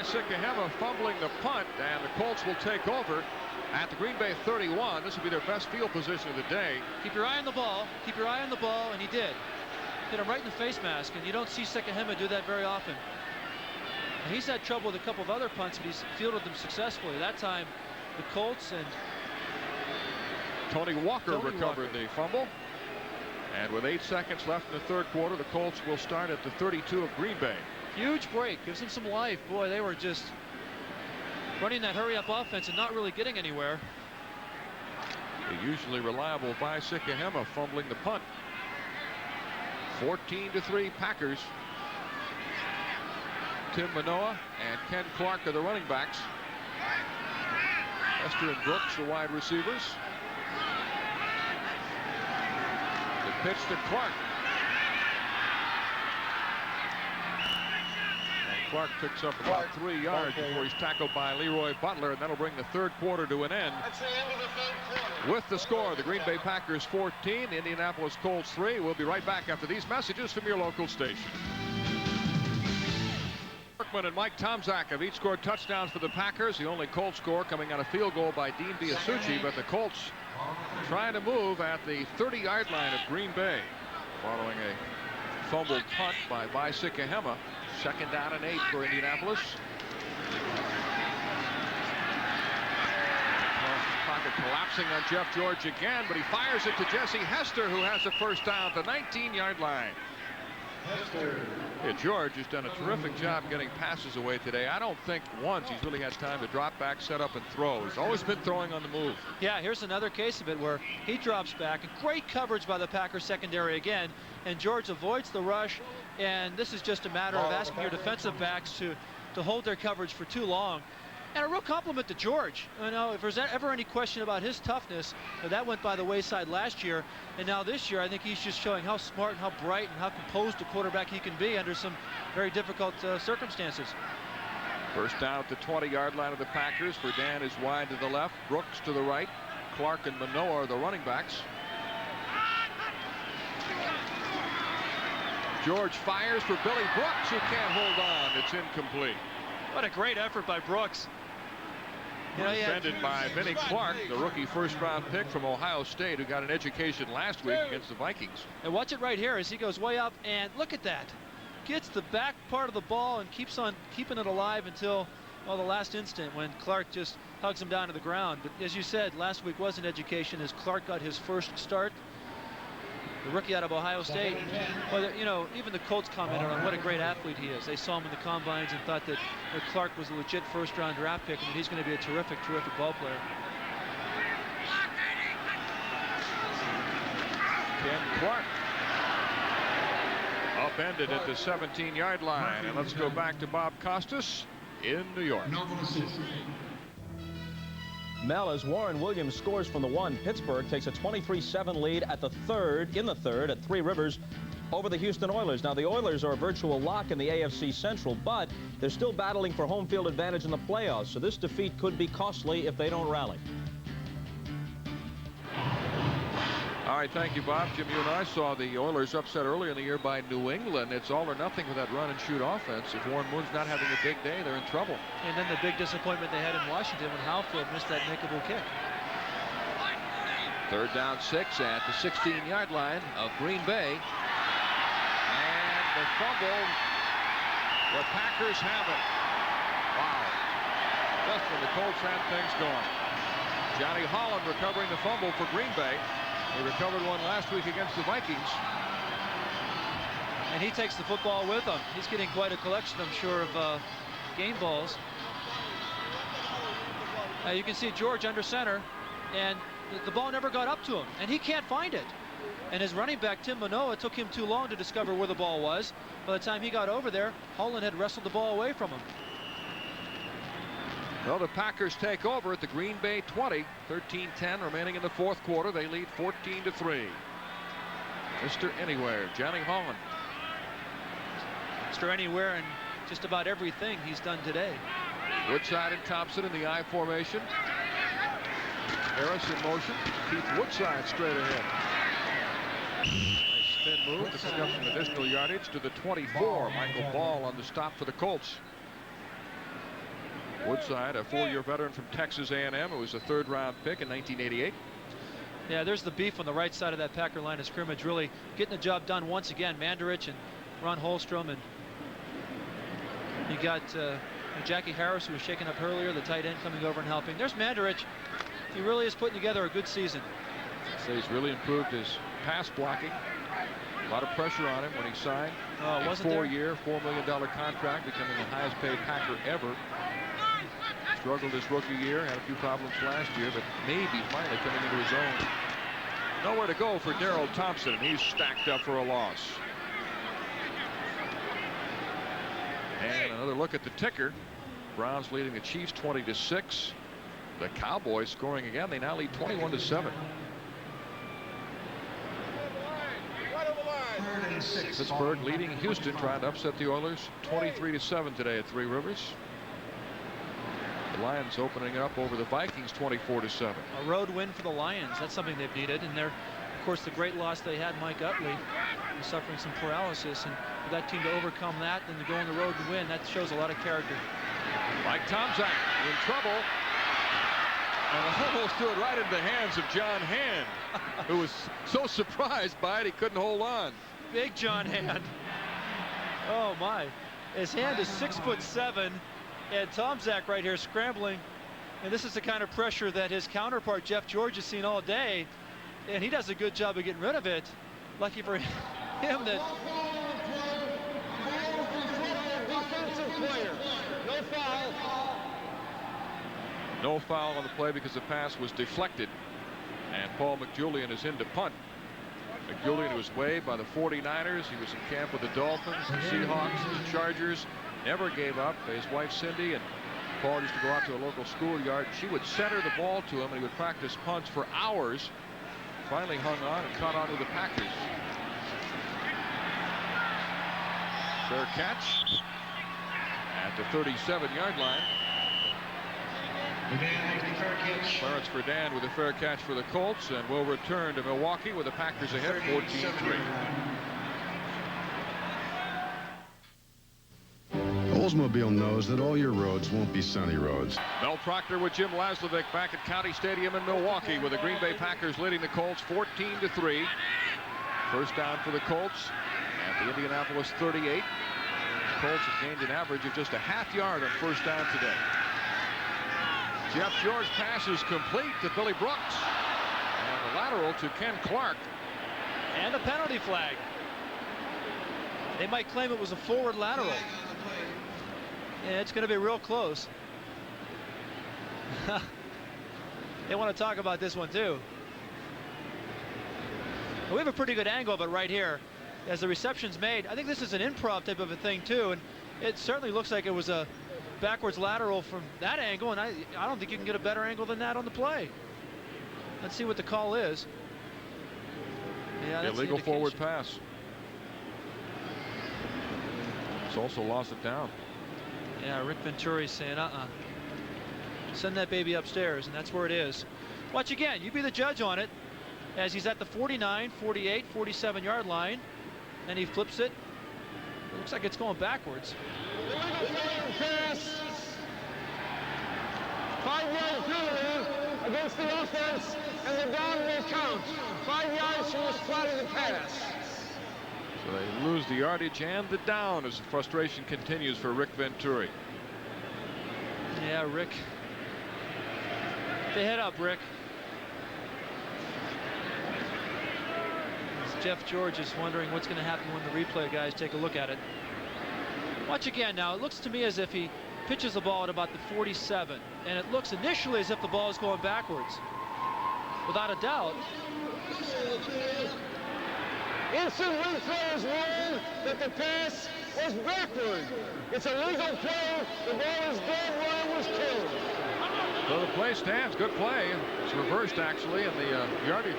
Sikahema fumbling the punt, and the Colts will take over at the Green Bay 31. This will be their best field position of the day. Keep your eye on the ball. Keep your eye on the ball, and he did. Hit him right in the face mask, and you don't see Sikahema do that very often. And he's had trouble with a couple of other punts, but he's fielded them successfully. That time, the Colts and Tony Walker recovered the fumble. And with 8 seconds left in the third quarter, the Colts will start at the 32 of Green Bay. Huge break, gives them some life. Boy, they were just running that hurry-up offense and not really getting anywhere. The usually reliable Sikahema fumbling the punt. 14-3 Packers. Tim Manoa and Ken Clark are the running backs. Hester and Brooks, the wide receivers. The pitch to Clark. And Clark picks up about 3 yards before he's tackled by Leroy Butler, and that'll bring the third quarter to an end. That's the end of the third quarter. With the score, the Green Bay Packers 14, Indianapolis Colts 3. We'll be right back after these messages from your local station. Workman and Mike Tomczak have each scored touchdowns for the Packers. The only Colts score coming on a field goal by Dean Biasucci, but the Colts trying to move at the 30-yard line of Green Bay following a fumbled punt by Biasucci. 2nd down and 8 for Indianapolis. Pocket collapsing on Jeff George again, but he fires it to Jesse Hester, who has the first down at the 19-yard line. Yeah, George has done a terrific job getting passes away today. I don't think once he's really had time to drop back, set up, and throw. He's always been throwing on the move. Yeah, here's another case of it where he drops back. Great coverage by the Packers secondary again, and George avoids the rush. And this is just a matter of asking your defensive backs to hold their coverage for too long. And a real compliment to George. You know, if there's ever any question about his toughness, that went by the wayside last year. And now this year, I think he's just showing how smart and how bright and how composed a quarterback he can be under some very difficult circumstances. First down at the 20-yard line of the Packers. Verdun is wide to the left. Brooks to the right. Clark and Manoa are the running backs. George fires for Billy Brooks, who can't hold on. It's incomplete. What a great effort by Brooks. You know, defended by Vinnie Clark, the rookie first-round pick from Ohio State, who got an education last week against the Vikings. And watch it right here as he goes way up, and look at that. Gets the back part of the ball and keeps on keeping it alive until, well, the last instant when Clark just hugs him down to the ground. But as you said, last week was an education as Clark got his first start. The rookie out of Ohio State. Well, you know, even the Colts commented on what a great athlete he is. They saw him in the combines and thought that Clark was a legit first-round draft pick, and that he's going to be a terrific ball player. Ken Clark upended at the 17-yard line. And let's go back to Bob Costas in New York. Mel, as Warren Williams scores from the 1, Pittsburgh takes a 23-7 lead at the third at Three Rivers over the Houston Oilers. Now, the Oilers are a virtual lock in the AFC Central, but they're still battling for home field advantage in the playoffs, so this defeat could be costly if they don't rally. All right, thank you, Bob. Jim, you and I saw the Oilers upset earlier in the year by New England. It's all or nothing with that run-and-shoot offense. If Warren Moon's not having a big day, they're in trouble. And then the big disappointment they had in Washington when Halfield missed that makeable kick. 3rd down 6 at the 16-yard line of Green Bay. And the fumble. The Packers have it. Wow. Just when the Colts had things going. Johnny Holland recovering the fumble for Green Bay. They recovered one last week against the Vikings. And he takes the football with him. He's getting quite a collection, I'm sure, of game balls. You can see George under center, and the ball never got up to him, and he can't find it. And his running back, Tim Manoa, took him too long to discover where the ball was. By the time he got over there, Holland had wrestled the ball away from him. Well, the Packers take over at the Green Bay 20. 13-10 remaining in the 4th quarter. They lead 14-3. Mr. Anywhere, Johnny Holland. Mr. Anywhere in just about everything he's done today. Woodside and Thompson in the I formation. Harris in motion. Keith Woodside straight ahead. Nice spin move to pick up some additional yardage to the 24. Michael Ball on the stop for the Colts. Woodside, a 4-year veteran from Texas A&M. It was a 3rd-round pick in 1988. Yeah, there's the beef on the right side of that Packer line of scrimmage, really getting the job done once again. Mandarich and Ron Holstrom, and you got Jacke Harris, who was shaken up earlier, the tight end, coming over and helping. There's Mandarich. He really is putting together a good season. So he's really improved his pass blocking. A lot of pressure on him when he signed a 4-year, $4 million contract, becoming the highest-paid Packer ever. Struggled his rookie year, had a few problems last year, but maybe finally coming into his own. Nowhere to go for Darrell Thompson, and he's stacked up for a loss. And another look at the ticker. Browns leading the Chiefs 20-6. The Cowboys scoring again. They now lead 21-7. Pittsburgh leading Houston, trying to upset the Oilers 23-7 today at Three Rivers. The Lions opening up over the Vikings 24-7. A road win for the Lions. That's something they've needed, and they're course, the great loss they had, Mike Utley, was suffering some paralysis, and for that team to overcome that and to go on the road and win, that shows a lot of character. Mike Tomczak in trouble, and almost threw it right into the hands of John Hand, who was so surprised by it he couldn't hold on. Big John Hand. Oh my. His Hand is 6'7", and Tomczak right here scrambling. And this is the kind of pressure that his counterpart Jeff George has seen all day, and he does a good job of getting rid of it. Lucky for him that. Defensive player. No foul. No foul on the play because the pass was deflected, and Paul McJulian is in to punt. McJulian was waived by the 49ers. He was in camp with the Dolphins, the Seahawks, the Chargers. Never gave up. His wife Cindy and Paul used to go out to a local schoolyard. She would center the ball to him, and he would practice punts for hours. Finally hung on and caught on to the Packers. Fair catch at the 37-yard line. Clarence Verdun with a fair catch for the Colts, and will return to Milwaukee with the Packers ahead 14-3. Oldsmobile knows that all your roads won't be sunny roads. Mel Proctor with Jim Laslovic back at County Stadium in Milwaukee, with the Green Bay Packers leading the Colts 14-3. First down for the Colts at the Indianapolis 38. The Colts have gained an average of just a half yard on first down today. Jeff George pass is complete to Billy Brooks, and the lateral to Ken Clark. And a penalty flag. They might claim it was a forward lateral. Yeah, it's going to be real close. They want to talk about this one too. We have a pretty good angle of it right here as the reception's made. I think this is an improv type of a thing too, and it certainly looks like it was a backwards lateral from that angle, and I don't think you can get a better angle than that on the play. Let's see what the call is. Yeah, that's illegal forward pass. It's also lost it down. Yeah, Rick Venturi's saying, send that baby upstairs, and that's where it is. Watch again. You be the judge on it, as he's at the 49, 48, 47-yard line, and he flips it. It looks like it's going backwards. Pass. 5-yard penalty against the offense, and the down will count. 5 yards from the spot of the pass. So they lose the yardage and the down as the frustration continues for Rick Venturi. Yeah, Rick. They head up, Rick. As Jeff George is wondering what's going to happen when the replay guys take a look at it. Watch again now. It looks to me as if he pitches the ball at about the 47, and it looks initially as if the ball is going backwards. Without a doubt. Instant replayers warn that the pass was backward. It's a legal play. The ball is dead where it was killed. So the play stands. Good play. It's reversed actually, and the yardage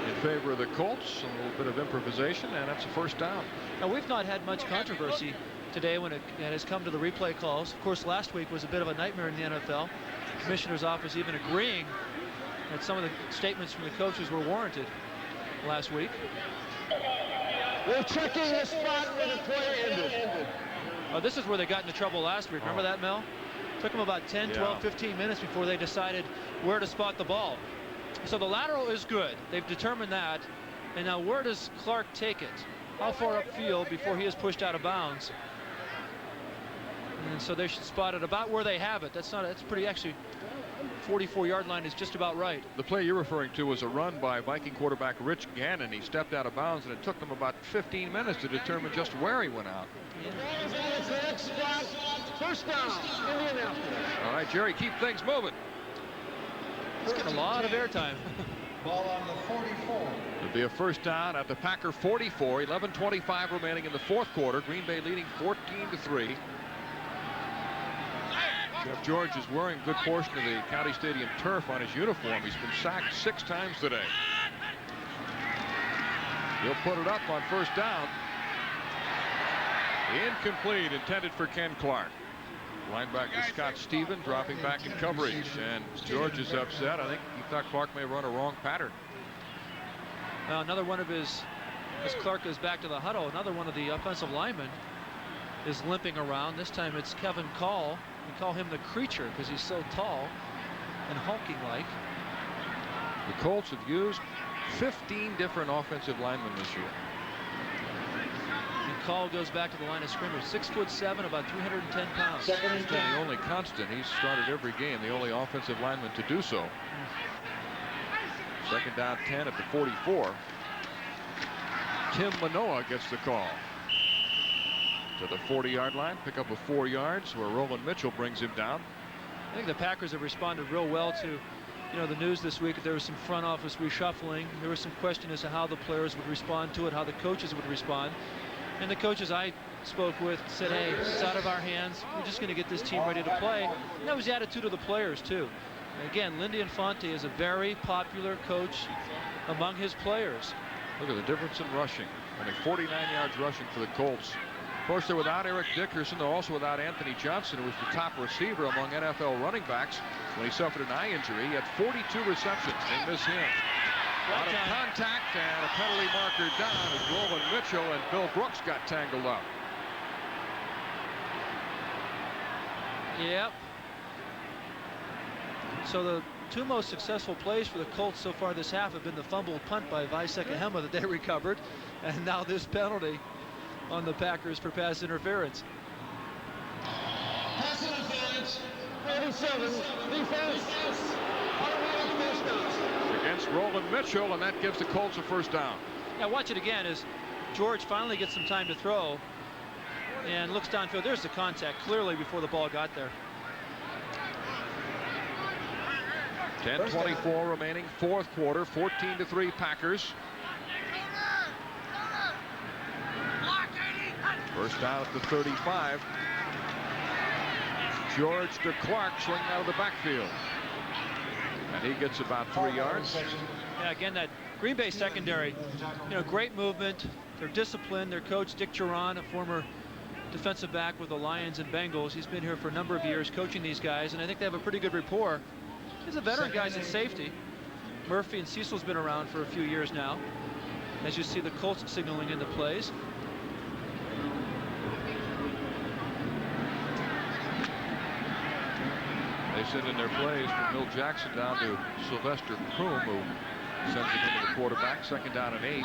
in favor of the Colts. A little bit of improvisation, and that's a first down. Now, we've not had much controversy today when it has come to the replay calls. Of course, last week was a bit of a nightmare in the NFL. The commissioner's office even agreeing that some of the statements from the coaches were warranted last week. We're checking the spot where the play ended. Oh, this is where they got into trouble last week. Remember that, Mel? Took them about 10, 12, 15 minutes before they decided where to spot the ball. So the lateral is good. They've determined that. And now where does Clark take it? How far upfield before he is pushed out of bounds? And so they should spot it about where they have it. That's pretty, actually, 44-yard line is just about right. The play you're referring to was a run by Viking quarterback Rich Gannon. He stepped out of bounds, and it took them about 15 minutes to determine just where he went out. First down, Indianapolis. All right, Jerry, keep things moving. He's getting a lot of airtime. Ball on the 44. It'll be a first down at the Packer 44. 11:25 remaining in the fourth quarter. Green Bay leading 14-3. Jeff George is wearing a good portion of the County Stadium turf on his uniform. He's been sacked 6 times today. He'll put it up on first down. Incomplete, intended for Ken Clark. Linebacker Scott Stephen dropping back in coverage, and George is upset. I think he thought Clark may run a wrong pattern. Another one of his, as Clark goes back to the huddle, another one of the offensive linemen is limping around. This time it's Kevin Call. We call him the Creature because he's so tall and hulking like. The Colts have used 15 different offensive linemen this year. And Call goes back to the line of scrimmage. 6'7", about 310 pounds. He's been the only constant. He's started every game, the only offensive lineman to do so. Second down 10 at the 44. Tim Manoa gets the call. To the 40-yard line, pick up of 4 yards, where Roland Mitchell brings him down. I think the Packers have responded real well to, the news this week that there was some front office reshuffling. There was some question as to how the players would respond to it, how the coaches would respond. And the coaches I spoke with said, hey, it's out of our hands. We're just going to get this team ready to play. And that was the attitude of the players, too. And again, Lindy Infante is a very popular coach among his players. Look at the difference in rushing. Only 49 yards rushing for the Colts. Of course, they're without Eric Dickerson. They're also without Anthony Johnson, who was the top receiver among NFL running backs when he suffered an eye injury. He had 42 receptions. They miss him. A lot of contact and a penalty marker down as Roland Mitchell and Bill Brooks got tangled up. Yep. So the two most successful plays for the Colts so far this half have been the fumbled punt by Visekahema that they recovered, and now this penalty on the Packers for pass interference. Pass interference. 37. Defense. Automatic first down. Against Roland Mitchell, and that gives the Colts a first down. Now watch it again as George finally gets some time to throw and looks downfield. There's the contact clearly before the ball got there. 10:24 remaining, fourth quarter, 14-3 Packers. First down at the 35. George to Clark swinging out of the backfield. And he gets about 3 yards. Yeah, again, that Green Bay secondary, great movement. They're disciplined. Their coach, Dick Geron, a former defensive back with the Lions and Bengals. He's been here for a number of years coaching these guys, and I think they have a pretty good rapport. He's a veteran guys at safety. Murphy and Cecil's been around for a few years now. As you see the Colts signaling in the plays. They send in their plays from Bill Jackson down to Sylvester Croom, who sends it into the quarterback. Second down and 8.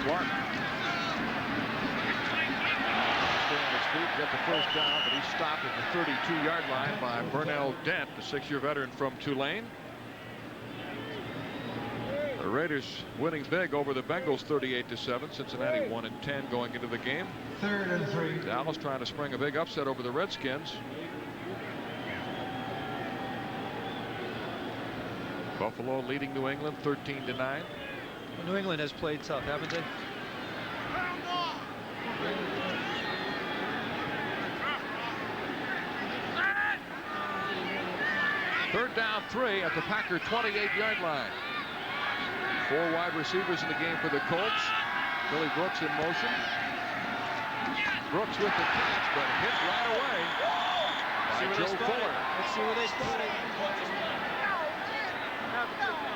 Clark. Get the first down, but he's stopped at the 32-yard line by Burnell Dent, the 6-year veteran from Tulane. The Raiders winning big over the Bengals 38-7. Cincinnati 1-10 going into the game. 3rd and 3. Dallas trying to spring a big upset over the Redskins. Buffalo leading New England 13-9. Well, New England has played tough, haven't they? Third down 3 at the Packer 28-yard line. 4 wide receivers in the game for the Colts. Billy Brooks in motion. Brooks with the catch, but hit right away by Joe Fuller. Let's see where they spot it.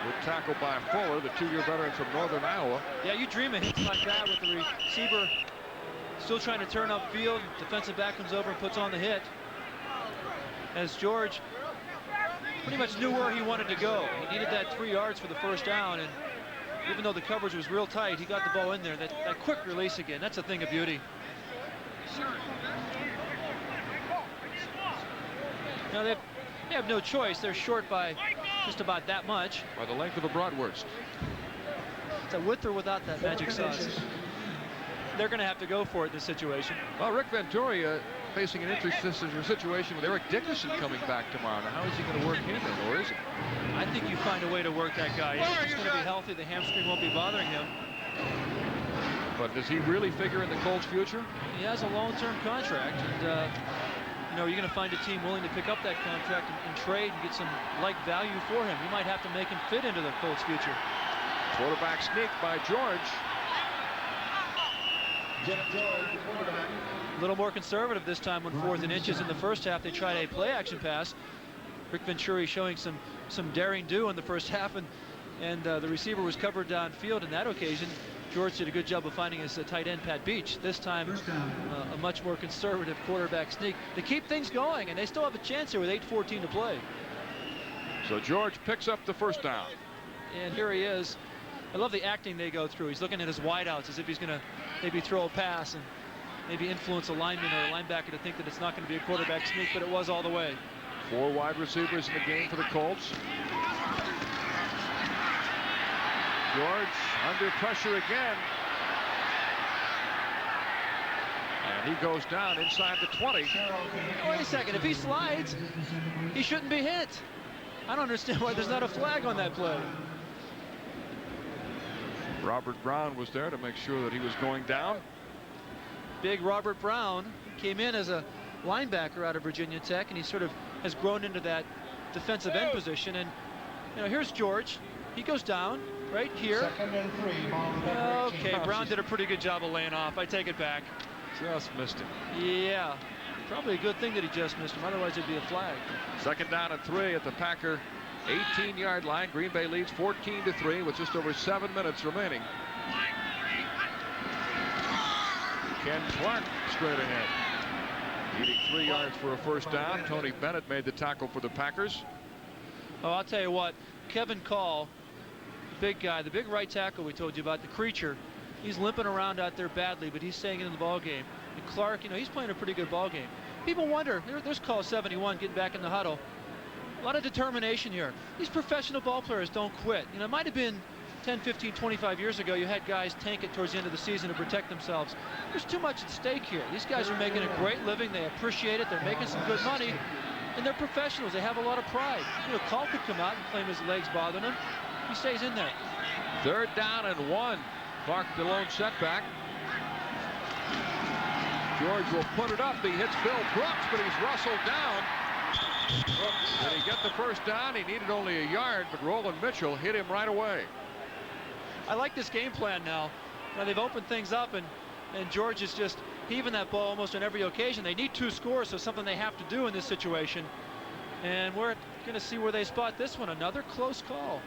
Good tackle by Fuller, the 2-year veteran from Northern Iowa. Yeah, you dream of hits like that with the receiver still trying to turn upfield. Defensive back comes over and puts on the hit. As George pretty much knew where he wanted to go. He needed that 3 yards for the first down, and even though the coverage was real tight, he got the ball in there. That quick release again, that's a thing of beauty. Now they have no choice. They're short by just about that much. By the length of a bratwurst. It's a with or without that magic sauce. They're going to have to go for it in this situation. Well, Rick Venturi facing an interesting situation with Eric Dickerson coming back tomorrow. Now, how is he going to work him in, or is it? I think you find a way to work that guy. He's going to be healthy. The hamstring won't be bothering him. But does he really figure in the Colts' future? He has a long-term contract, and you're going to find a team willing to pick up that contract and trade and get some like value for him. You might have to make him fit into the Colts' future. Quarterback sneak by George. Jeff George, quarterback. A little more conservative this time on 4th and inches. In the first half, they tried a play action pass. Rick Venturi showing some daring do in the first half, and the receiver was covered downfield in that occasion. George did a good job of finding his tight end, Pat Beach. This time, a much more conservative quarterback sneak to keep things going, and they still have a chance here with 8:14 to play. So George picks up the first down. And here he is. I love the acting they go through. He's looking at his wideouts as if he's going to maybe throw a pass and maybe influence a lineman or a linebacker to think that it's not going to be a quarterback sneak, but it was all the way. 4 wide receivers in the game for the Colts. George under pressure again. And he goes down inside the 20. Wait a second. If he slides, he shouldn't be hit. I don't understand why there's not a flag on that play. Robert Brown was there to make sure that he was going down. Big Robert Brown came in as a linebacker out of Virginia Tech, and he sort of has grown into that defensive end position. And here's George. He goes down right here. 2nd and 3. Okay, Brown did a pretty good job of laying off. I take it back. Just missed him. Yeah, probably a good thing that he just missed him. Otherwise, it'd be a flag. 2nd down and 3 at the Packer 18-yard line. Green Bay leads 14-3 with just over 7 minutes remaining. Ken Clark straight ahead. Needing 3 yards for a first down. Tony Bennett made the tackle for the Packers. Oh, I'll tell you what. Kevin Call, the big guy, the big right tackle we told you about, the creature, he's limping around out there badly, but he's staying in the ball game. And Clark, he's playing a pretty good ball game. People wonder, there's call 71 getting back in the huddle. A lot of determination here. These professional ball players don't quit. It might have been 10, 15, 25 years ago, you had guys tank it towards the end of the season to protect themselves. There's too much at stake here. These guys are making a great living. They appreciate it. They're making some good money. And they're professionals. They have a lot of pride. Call could come out and claim his legs bothering him. He stays in there. 3rd down and 1. Clark the lone setback. George will put it up. He hits Bill Brooks, but he's rustled down. Did he get the first down? He needed only a yard, but Roland Mitchell hit him right away. I like this game plan now. They've opened things up, and George is just heaving that ball almost on every occasion. They need 2 scores, so something they have to do in this situation. And we're going to see where they spot this one. Another close call.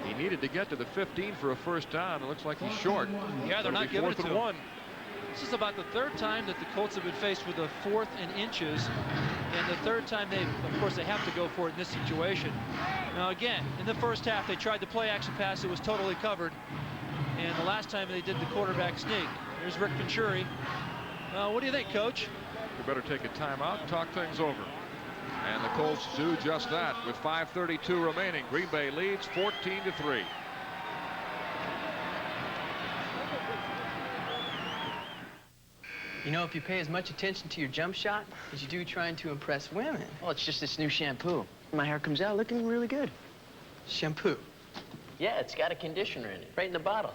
He needed to get to the 15 for a first down. It looks like he's short. Yeah, they're not giving it to 4th and him. 1. This is about the 3rd time that the Colts have been faced with a 4th and inches, and the 3rd time of course, they have to go for it in this situation. Now again, in the first half, they tried the play action pass. It was totally covered. And the last time they did the quarterback sneak. Here's Rick Venturi. What do you think, Coach? We better take a timeout and talk things over. And the Colts do just that with 5:32 remaining. Green Bay leads 14-3. If you pay as much attention to your jump shot as you do trying to impress women. Well, it's just this new shampoo. My hair comes out looking really good. Shampoo. Yeah, it's got a conditioner in it, right in the bottle.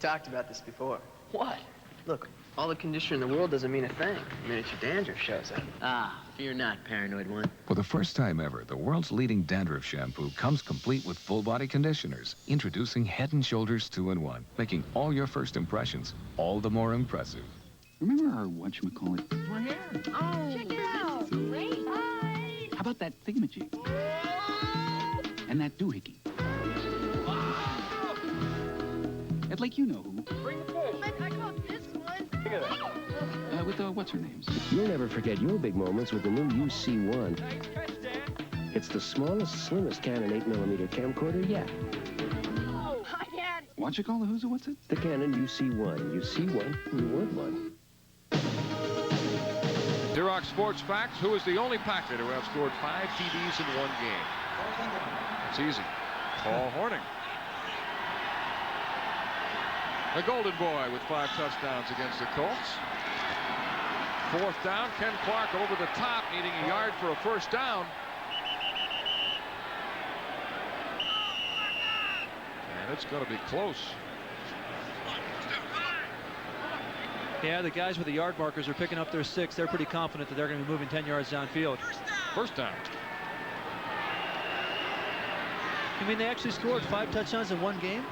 Talked about this before. What? Look, all the conditioner in the world doesn't mean a thing. The minute your dandruff shows up. Ah, fear not, paranoid one. For the first time ever, the world's leading dandruff shampoo comes complete with full-body conditioners. Introducing Head & Shoulders 2-in-1, making all your first impressions all the more impressive. Remember our whatchamacallit? We're here. Oh, check it out. Great. Bye. How about that thingamajig? And that doohickey? At Lake you know who. Bring the fish. I caught this one. Look at that. With what's her names? You'll never forget your big moments with the new UC1. Nice catch, Dan. It's the smallest, slimmest Canon 8mm camcorder yet. Oh, hi, Dad. What'd you call the who's or what's it? The Canon UC1. You see one, you want one. Duroc Sports Facts. Who is the only Packer to have scored 5 TDs in one game? It's easy. Paul Hornung. The Golden Boy with 5 touchdowns against the Colts. 4th down. Ken Clark over the top, needing a yard for a first down. And it's going to be close. Yeah, the guys with the yard markers are picking up their 6. They're pretty confident that they're going to be moving 10 yards downfield. First down. You mean they actually scored 5 touchdowns in one game?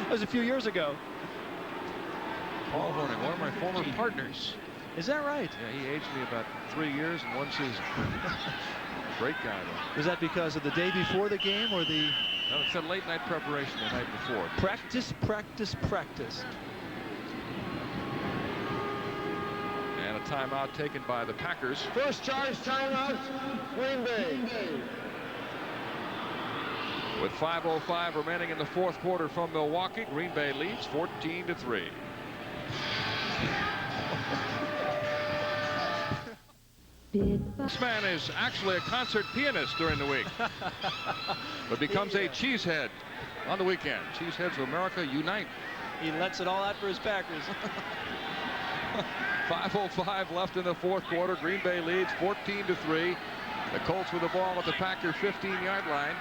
That was a few years ago. Paul Horning, one of my former partners. Is that right? Yeah, he aged me about 3 years and 1 season. Great guy, though. Was that because of the day before the game or the... No, it's a late night preparation the night before. Practice, practice, practice. And a timeout taken by the Packers. First charge timeout, Green Bay. With 5:05 remaining in the fourth quarter from Milwaukee, Green Bay leads 14-3. This man is actually a concert pianist during the week, but becomes a cheesehead on the weekend. Cheeseheads of America unite. He lets it all out for his Packers. 5:05 left in the fourth quarter. Green Bay leads 14-3. The Colts with the ball at the Packer 15-yard line.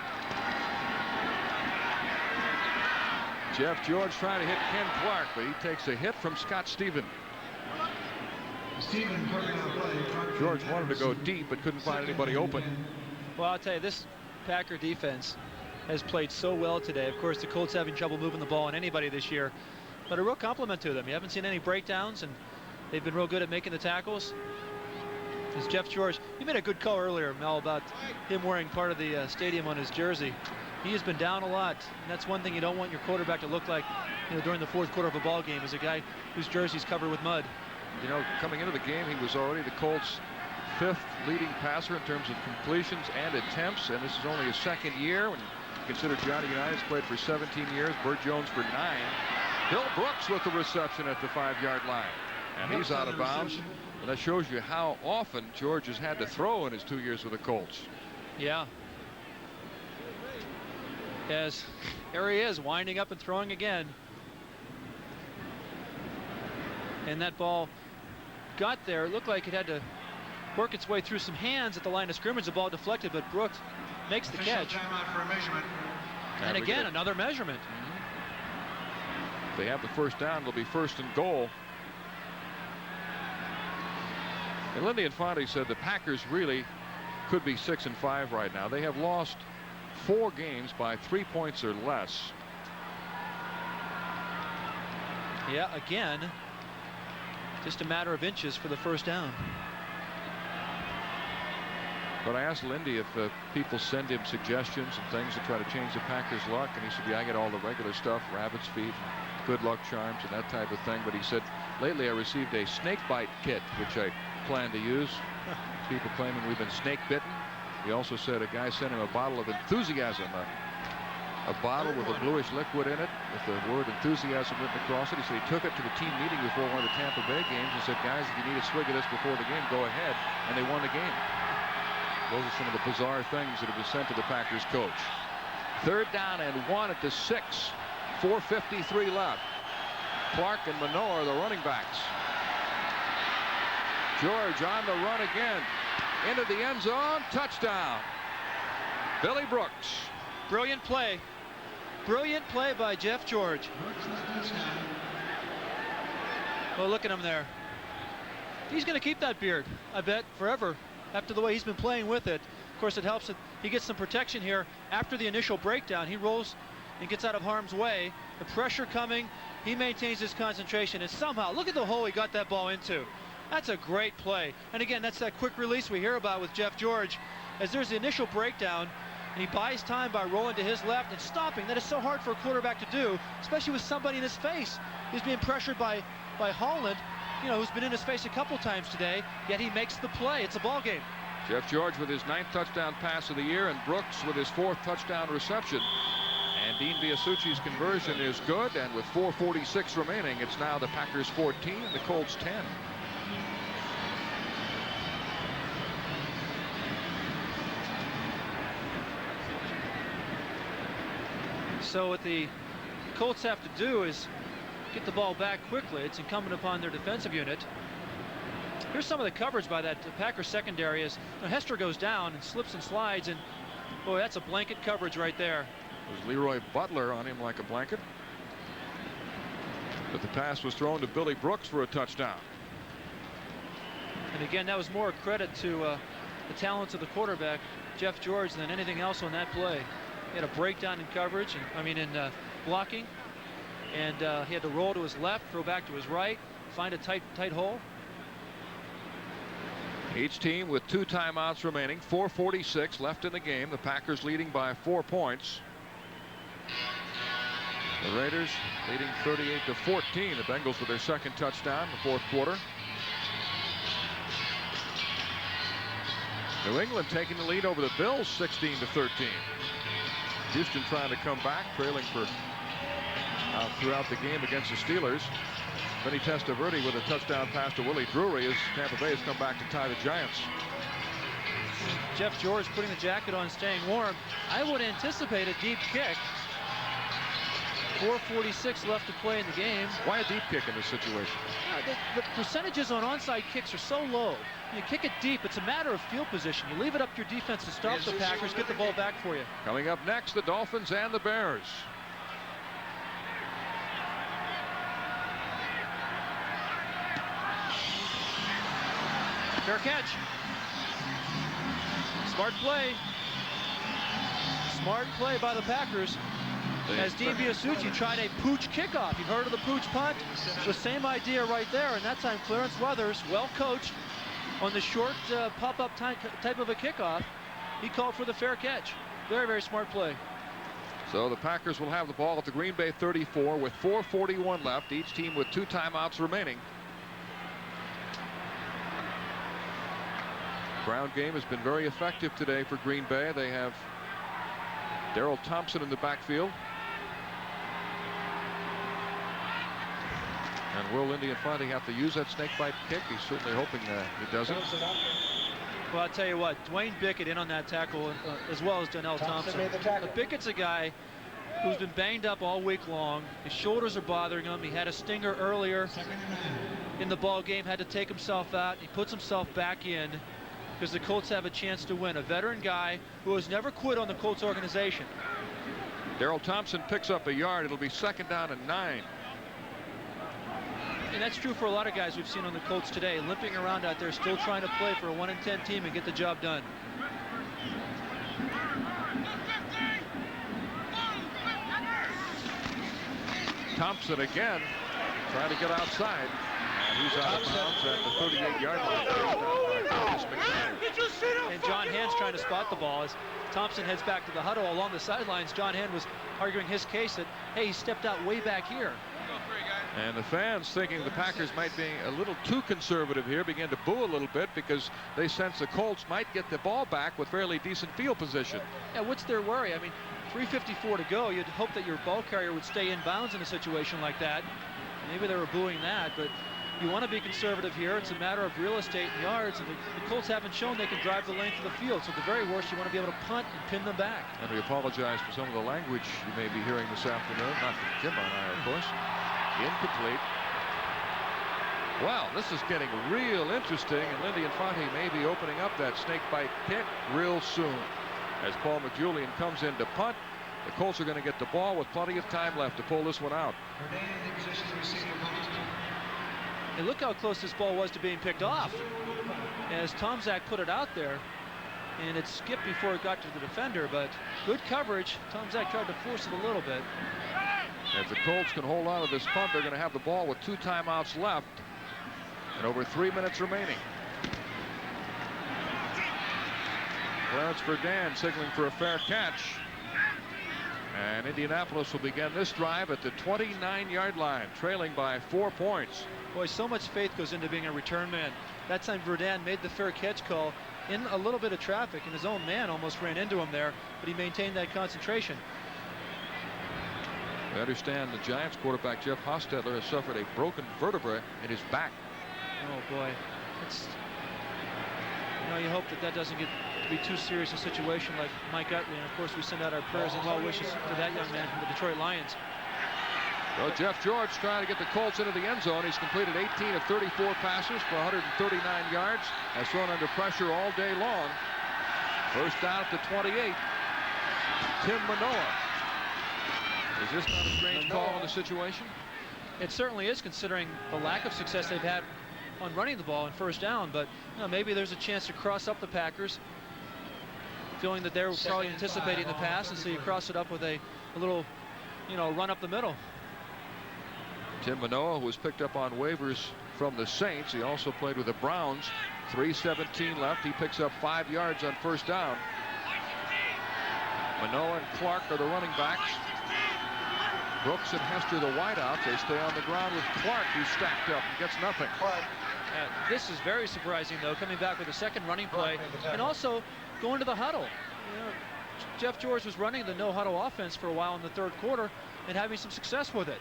Jeff George trying to hit Ken Clark, but he takes a hit from Scott Stephen. George wanted to go deep but couldn't find anybody open. Well, I'll tell you, this Packer defense has played so well today. Of course, the Colts having trouble moving the ball on anybody this year, but a real compliment to them. You haven't seen any breakdowns, and they've been real good at making the tackles. As Jeff George, you made a good call earlier, Mel, about him wearing part of the stadium on his jersey. He has been down a lot, and that's one thing you don't want your quarterback to look like, during the fourth quarter of a ball game, is a guy whose jersey's covered with mud. Coming into the game, he was already the Colts' 5th leading passer in terms of completions and attempts, and this is only his 2nd year. When you consider Johnny Unitas played for 17 years, Burt Jones for 9. Bill Brooks with the reception at the 5-yard line, and he's out of bounds. And that shows you how often George has had to throw in his 2 years with the Colts. Yeah. As there he is, winding up and throwing again. And that ball got there. It looked like it had to work its way through some hands at the line of scrimmage. The ball deflected, but Brooks makes the catch. Timeout for a measurement. And again, another measurement. If they have the first down, it'll be 1st and goal. And Lindy Infante said the Packers really could be 6-5 right now. They have lost 4 games by 3 points or less. Yeah, again, just a matter of inches for the first down. But I asked Lindy if people send him suggestions and things to try to change the Packers' luck, and he said, yeah, I get all the regular stuff, rabbit's feet, good luck charms, and that type of thing. But he said, lately I received a snake bite kit, which I plan to use. People claiming we've been snake bitten. He also said a guy sent him a bottle of enthusiasm, a bottle with a bluish liquid in it with the word enthusiasm written across it. He said he took it to the team meeting before one of the Tampa Bay games and said, guys, if you need a swig of this before the game, go ahead. And they won the game. Those are some of the bizarre things that have been sent to the Packers coach. 3rd down and 1 at the 6. 4:53 left. Clark and Manoa are the running backs. George on the run again. Into the end zone. Touchdown. Billy Brooks. Brilliant play. Brilliant play by Jeff George. Well, look at him there. He's going to keep that beard, I bet, forever, after the way he's been playing with it. Of course, it helps that he gets some protection here. After the initial breakdown, he rolls and gets out of harm's way. The pressure coming, he maintains his concentration, and somehow, look at the hole he got that ball into. That's a great play. And again, that's that quick release we hear about with Jeff George. As there's the initial breakdown, and he buys time by rolling to his left and stopping. That is so hard for a quarterback to do, especially with somebody in his face. He's being pressured by Holland, who's been in his face a couple times today, yet he makes the play. It's a ball game. Jeff George with his 9th touchdown pass of the year, and Brooks with his 4th touchdown reception. And Dean Biasucci's conversion is good, and with 4:46 remaining, it's now the Packers 14, the Colts 10. So what the Colts have to do is get the ball back quickly. It's incumbent upon their defensive unit. Here's some of the coverage by that Packers secondary as Hester goes down and slips and slides, and boy, that's a blanket coverage right there. There's Leroy Butler on him like a blanket. But the pass was thrown to Billy Brooks for a touchdown. And again, that was more a credit to the talents of the quarterback, Jeff George, than anything else on that play. He had a breakdown in coverage, and in blocking. and he had to roll to his left, throw back to his right, find a tight hole. Each team with 2 timeouts remaining, 4:46 left in the game. The Packers leading by 4 points. The Raiders leading 38-14. The Bengals with their second touchdown in the fourth quarter. New England taking the lead over the Bills 16-13. Houston trying to come back, trailing for throughout the game against the Steelers. Vinny Testaverde with a touchdown pass to Willie Drury as Tampa Bay has come back to tie the Giants. Jeff George putting the jacket on, staying warm. I would anticipate a deep kick. 4:46 left to play in the game. Why a deep kick in this situation? The percentages on onside kicks are so low. You kick it deep, it's a matter of field position. You leave it up to your defense to stop the Packers, get the ball back for you. Coming up next, the Dolphins and the Bears. Fair catch. Smart play. Smart play by the Packers. As Dean Biasucci tried a pooch kickoff. You've heard of the pooch punt? The same idea right there, and that time Clarence Weathers, well coached on the short pop-up type of a kickoff. He called for the fair catch. Very, very smart play. So the Packers will have the ball at the Green Bay 34 with 4:41 left. Each team with 2 timeouts remaining. Ground game has been very effective today for Green Bay. They have Darrell Thompson in the backfield. And will Indy Infante have to use that snakebite kick? He's certainly hoping that he doesn't. Well, I'll tell you what, Dwayne Bickett in on that tackle as well as Donnell Thompson. Bickett's a guy who's been banged up all week long. His shoulders are bothering him. He had a stinger earlier in the ball game, had to take himself out. He puts himself back in because the Colts have a chance to win. A veteran guy who has never quit on the Colts organization. Darrell Thompson picks up a yard. It'll be 2nd down and 9. And that's true for a lot of guys we've seen on the Colts today, limping around out there, still trying to play for a 1-10 team and get the job done. Thompson again trying to get outside. And he's out of bounds at the 38-yard line. And John Hand's trying to spot the ball as Thompson heads back to the huddle along the sidelines. John Hand was arguing his case that, hey, he stepped out way back here. And the fans, thinking the Packers might be a little too conservative here, began to boo a little bit because they sense the Colts might get the ball back with fairly decent field position. Yeah, what's their worry? I mean, 3:54 to go. You'd hope that your ball carrier would stay in bounds in a situation like that. Maybe they were booing that, but you want to be conservative here. It's a matter of real estate and yards, and the Colts haven't shown they can drive the length of the field. So at the very worst, you want to be able to punt and pin them back. And we apologize for some of the language you may be hearing this afternoon. Not from Kim and I, of course. Incomplete. Wow, this is getting real interesting, and Lindy Infante may be opening up that snakebite kick real soon. As Paul McJulian comes in to punt, the Colts are going to get the ball with plenty of time left to pull this one out. And look how close this ball was to being picked off. As Tomczak put it out there, and it skipped before it got to the defender, but good coverage. Tomczak tried to force it a little bit. If the Colts can hold on to this punt, they're going to have the ball with 2 timeouts left and over 3 minutes remaining. Clarence Verdun signaling for a fair catch. And Indianapolis will begin this drive at the 29-yard line, trailing by 4 points. Boy, so much faith goes into being a return man. That time Verdun made the fair catch call in a little bit of traffic, and his own man almost ran into him there, but he maintained that concentration. I understand the Giants quarterback Jeff Hostetler has suffered a broken vertebra in his back. Oh boy, it's, you know, you hope that doesn't get to be too serious a situation like Mike Utley, and of course we send out our prayers and well wishes to that young man from the Detroit Lions. Well, Jeff George trying to get the Colts into the end zone. He's completed 18 of 34 passes for 139 yards. Has thrown under pressure all day long. First down at the 28. Tim Manoa. Is this not a strange call in the situation? It certainly is, considering the lack of success they've had on running the ball in first down, but you know, maybe there's a chance to cross up the Packers, feeling that they're probably anticipating the pass, and so you cross it up with a little, you know, run up the middle. Tim Manoah, who was picked up on waivers from the Saints. He also played with the Browns. 3:17 left. He picks up 5 yards on first down. Manoah and Clark are the running backs. Brooks and Hester the wideouts. They stay on the ground with Clark, who's stacked up and gets nothing. This is very surprising, though, coming back with a second running play and also going to the huddle. You know, Jeff George was running the no-huddle offense for a while in the third quarter and having some success with it.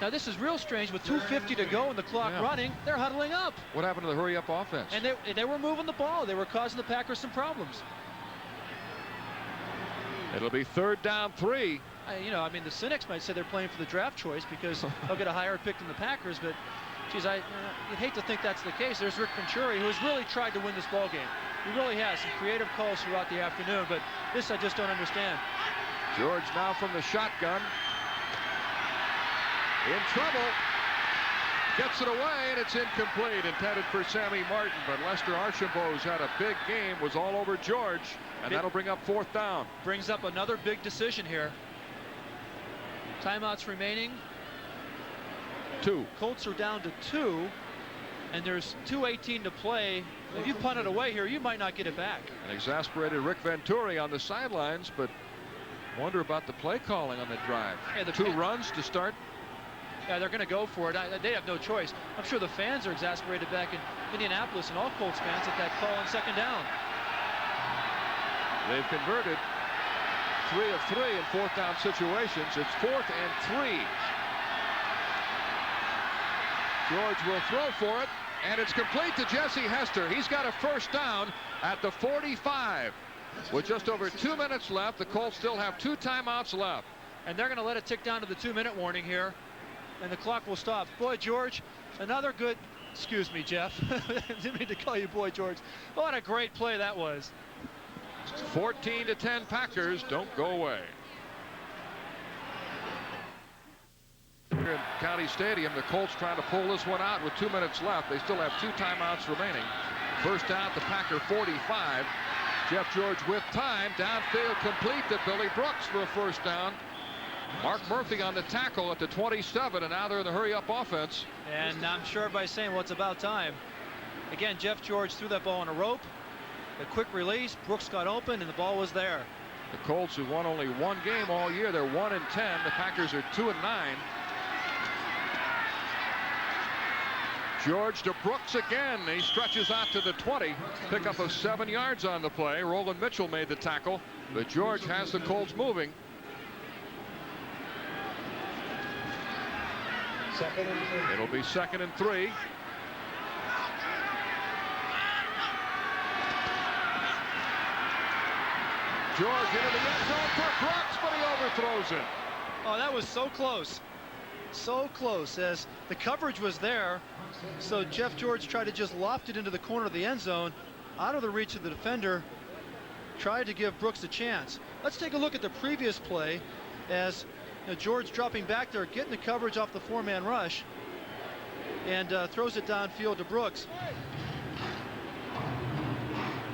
Now, this is real strange. With 2:50 to go and the clock running, they're huddling up. What happened to the hurry-up offense? And they were moving the ball. They were causing the Packers some problems. It'll be 3rd down 3. You know, I mean, the cynics might say they're playing for the draft choice because they'll get a higher pick than the Packers, but geez, you'd hate to think that's the case. There's Rick Venturi, who has really tried to win this ball game. He really has some creative calls throughout the afternoon, but this I just don't understand. George now from the shotgun. In trouble. Gets it away, and it's incomplete. Intended for Sammy Martin, but Lester Archambault's had a big game, was all over George, and that'll bring up 4th down. Brings up another big decision here. Timeouts remaining. 2. Colts are down to 2, and there's 2:18 to play. If you punt it away here, you might not get it back. An exasperated Rick Venturi on the sidelines, but wonder about the play calling on the drive. Yeah, 2 runs to start. Yeah, they're going to go for it. They have no choice. I'm sure the fans are exasperated back in Indianapolis, and all Colts fans at that call on 2nd down. They've converted 3 of 3 in 4th down situations. It's 4th and 3. George will throw for it, and it's complete to Jesse Hester. He's got a first down at the 45. With just over 2 minutes left, the Colts still have 2 timeouts left. And they're going to let it tick down to the 2-minute warning here, and the clock will stop. Boy, George, another good, excuse me, Jeff. Didn't mean to call you Boy George. What a great play that was. 14-10 Packers. Don't go away. Here in County Stadium, the Colts trying to pull this one out with 2 minutes left. They still have 2 timeouts remaining. First down at the Packer 45. Jeff George with time. Downfield complete to Billy Brooks for a first down. Mark Murphy on the tackle at the 27, and now they're in the hurry-up offense. And I'm sure everybody's saying, well, it's about time. Again, Jeff George threw that ball on a rope. A quick release. Brooks got open, and the ball was there. The Colts, who won only 1 game all year, they're 1-10. The Packers are 2-9. George to Brooks again. He stretches out to the 20. Pickup of 7 yards on the play. Roland Mitchell made the tackle, but George has the Colts moving. It'll be 2nd and 3. George into the end zone for Brooks, but he overthrows it. Oh, that was so close. So close, as the coverage was there. So Jeff George tried to just loft it into the corner of the end zone, out of the reach of the defender. Tried to give Brooks a chance. Let's take a look at the previous play, as George dropping back there, getting the coverage off the 4-man rush, and throws it downfield to Brooks.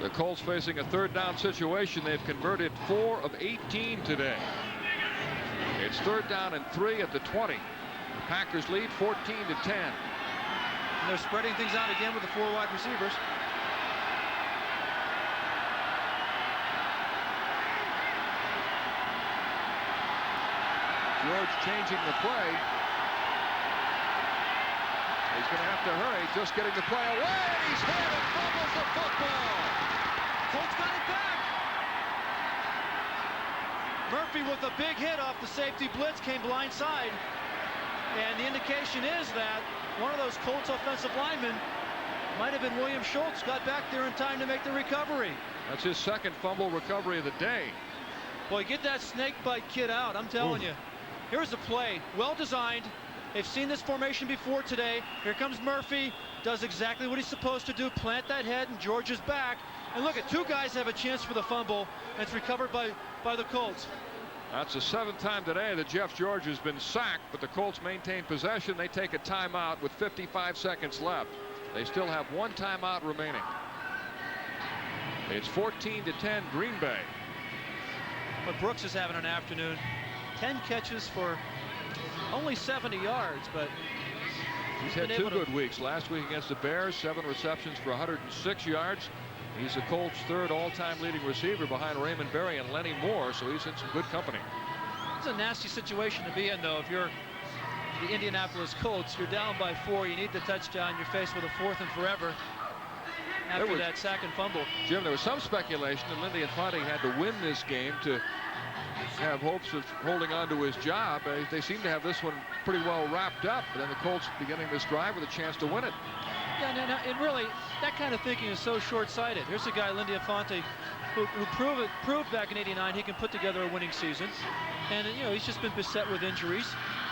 The Colts facing a 3rd down situation. They've converted 4 of 18 today. It's 3rd down and 3 at the 20. The Packers lead 14-10. And they're spreading things out again with the 4 wide receivers. George changing the play. He's going to have to hurry, just getting the play away. He's hit and fumbles the football. Colts got it back. Murphy with a big hit off the safety blitz, came blindside. And the indication is that one of those Colts offensive linemen, might have been William Schultz, got back there in time to make the recovery. That's his 2nd fumble recovery of the day. Boy, get that snake bite kid out, I'm telling you. Here's the play, well designed. They've seen this formation before today. Here comes Murphy, does exactly what he's supposed to do, plant that head, and George is back. And look at 2 guys have a chance for the fumble, and it's recovered by the Colts. That's the 7th time today that Jeff George has been sacked, but the Colts maintain possession. They take a timeout with 55 seconds left. They still have 1 timeout remaining. It's 14-10 Green Bay. But Brooks is having an afternoon. 10 catches for Only 70 yards, but he's had 2 good weeks. Last week against the Bears, 7 receptions for 106 yards. He's the Colts' 3rd all-time leading receiver behind Raymond Berry and Lenny Moore, so he's in some good company. It's a nasty situation to be in, though. If you're the Indianapolis Colts, you're down by 4. You need the touchdown. You're faced with a 4th and forever after that sack and fumble. Jim, there was some speculation that Lindy Infante had to win this game to have hopes of holding on to his job. They seem to have this one pretty well wrapped up, but then the Colts beginning this drive with a chance to win it. Yeah, no, and really, that kind of thinking is so short-sighted. Here's a guy, Lindy Infante, who proved back in '89 he can put together a winning season. And, you know, he's just been beset with injuries.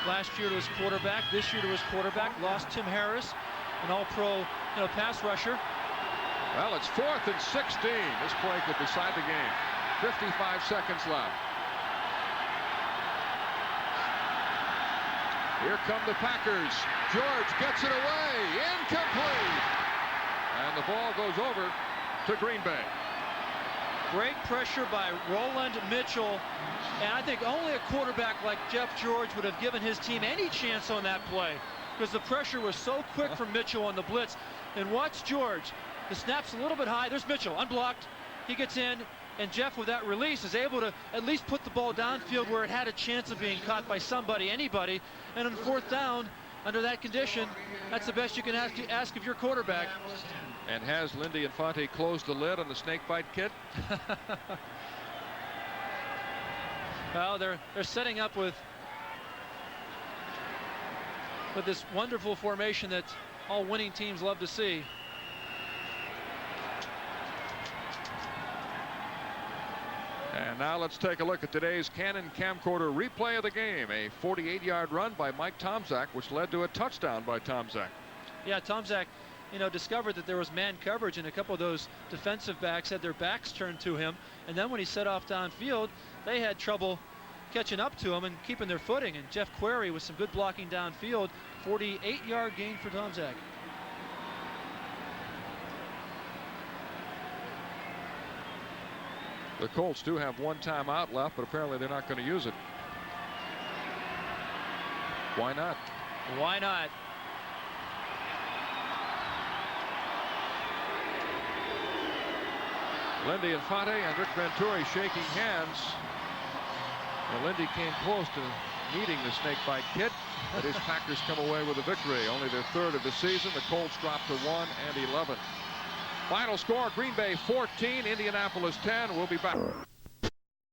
Last year to his quarterback, this year to his quarterback. Lost Tim Harris, an all-pro, pass rusher. Well, it's 4th and 16. This play could decide the game. 55 seconds left. Here come the Packers. George gets it away. Incomplete. And the ball goes over to Green Bay. Great pressure by Roland Mitchell. And I think only a quarterback like Jeff George would have given his team any chance on that play, because the pressure was so quick from Mitchell on the blitz. And watch George. The snap's a little bit high. There's Mitchell, unblocked. He gets in. And Jeff, with that release, is able to at least put the ball downfield where it had a chance of being caught by somebody, anybody. And on 4th down, under that condition, that's the best you can ask of your quarterback. And has Lindy Infante closed the lid on the snakebite kit? Well, they're setting up with this wonderful formation that all winning teams love to see. And now let's take a look at today's Canon Camcorder replay of the game. A 48-yard run by Mike Tomczak, which led to a touchdown by Tomczak. Yeah, Tomczak, discovered that there was man coverage, and a couple of those defensive backs had their backs turned to him. And then when he set off downfield, they had trouble catching up to him and keeping their footing. And Jeff Query with some good blocking downfield, 48-yard gain for Tomczak. The Colts do have 1 timeout left, but apparently they're not going to use it. Why not? Why not? Lindy Infante and Rick Venturi shaking hands. Well, Lindy came close to needing the snakebite kit, but his Packers come away with a victory. Only their 3rd of the season. The Colts drop to 1 and 11. Final score, Green Bay 14, Indianapolis 10. We'll be back.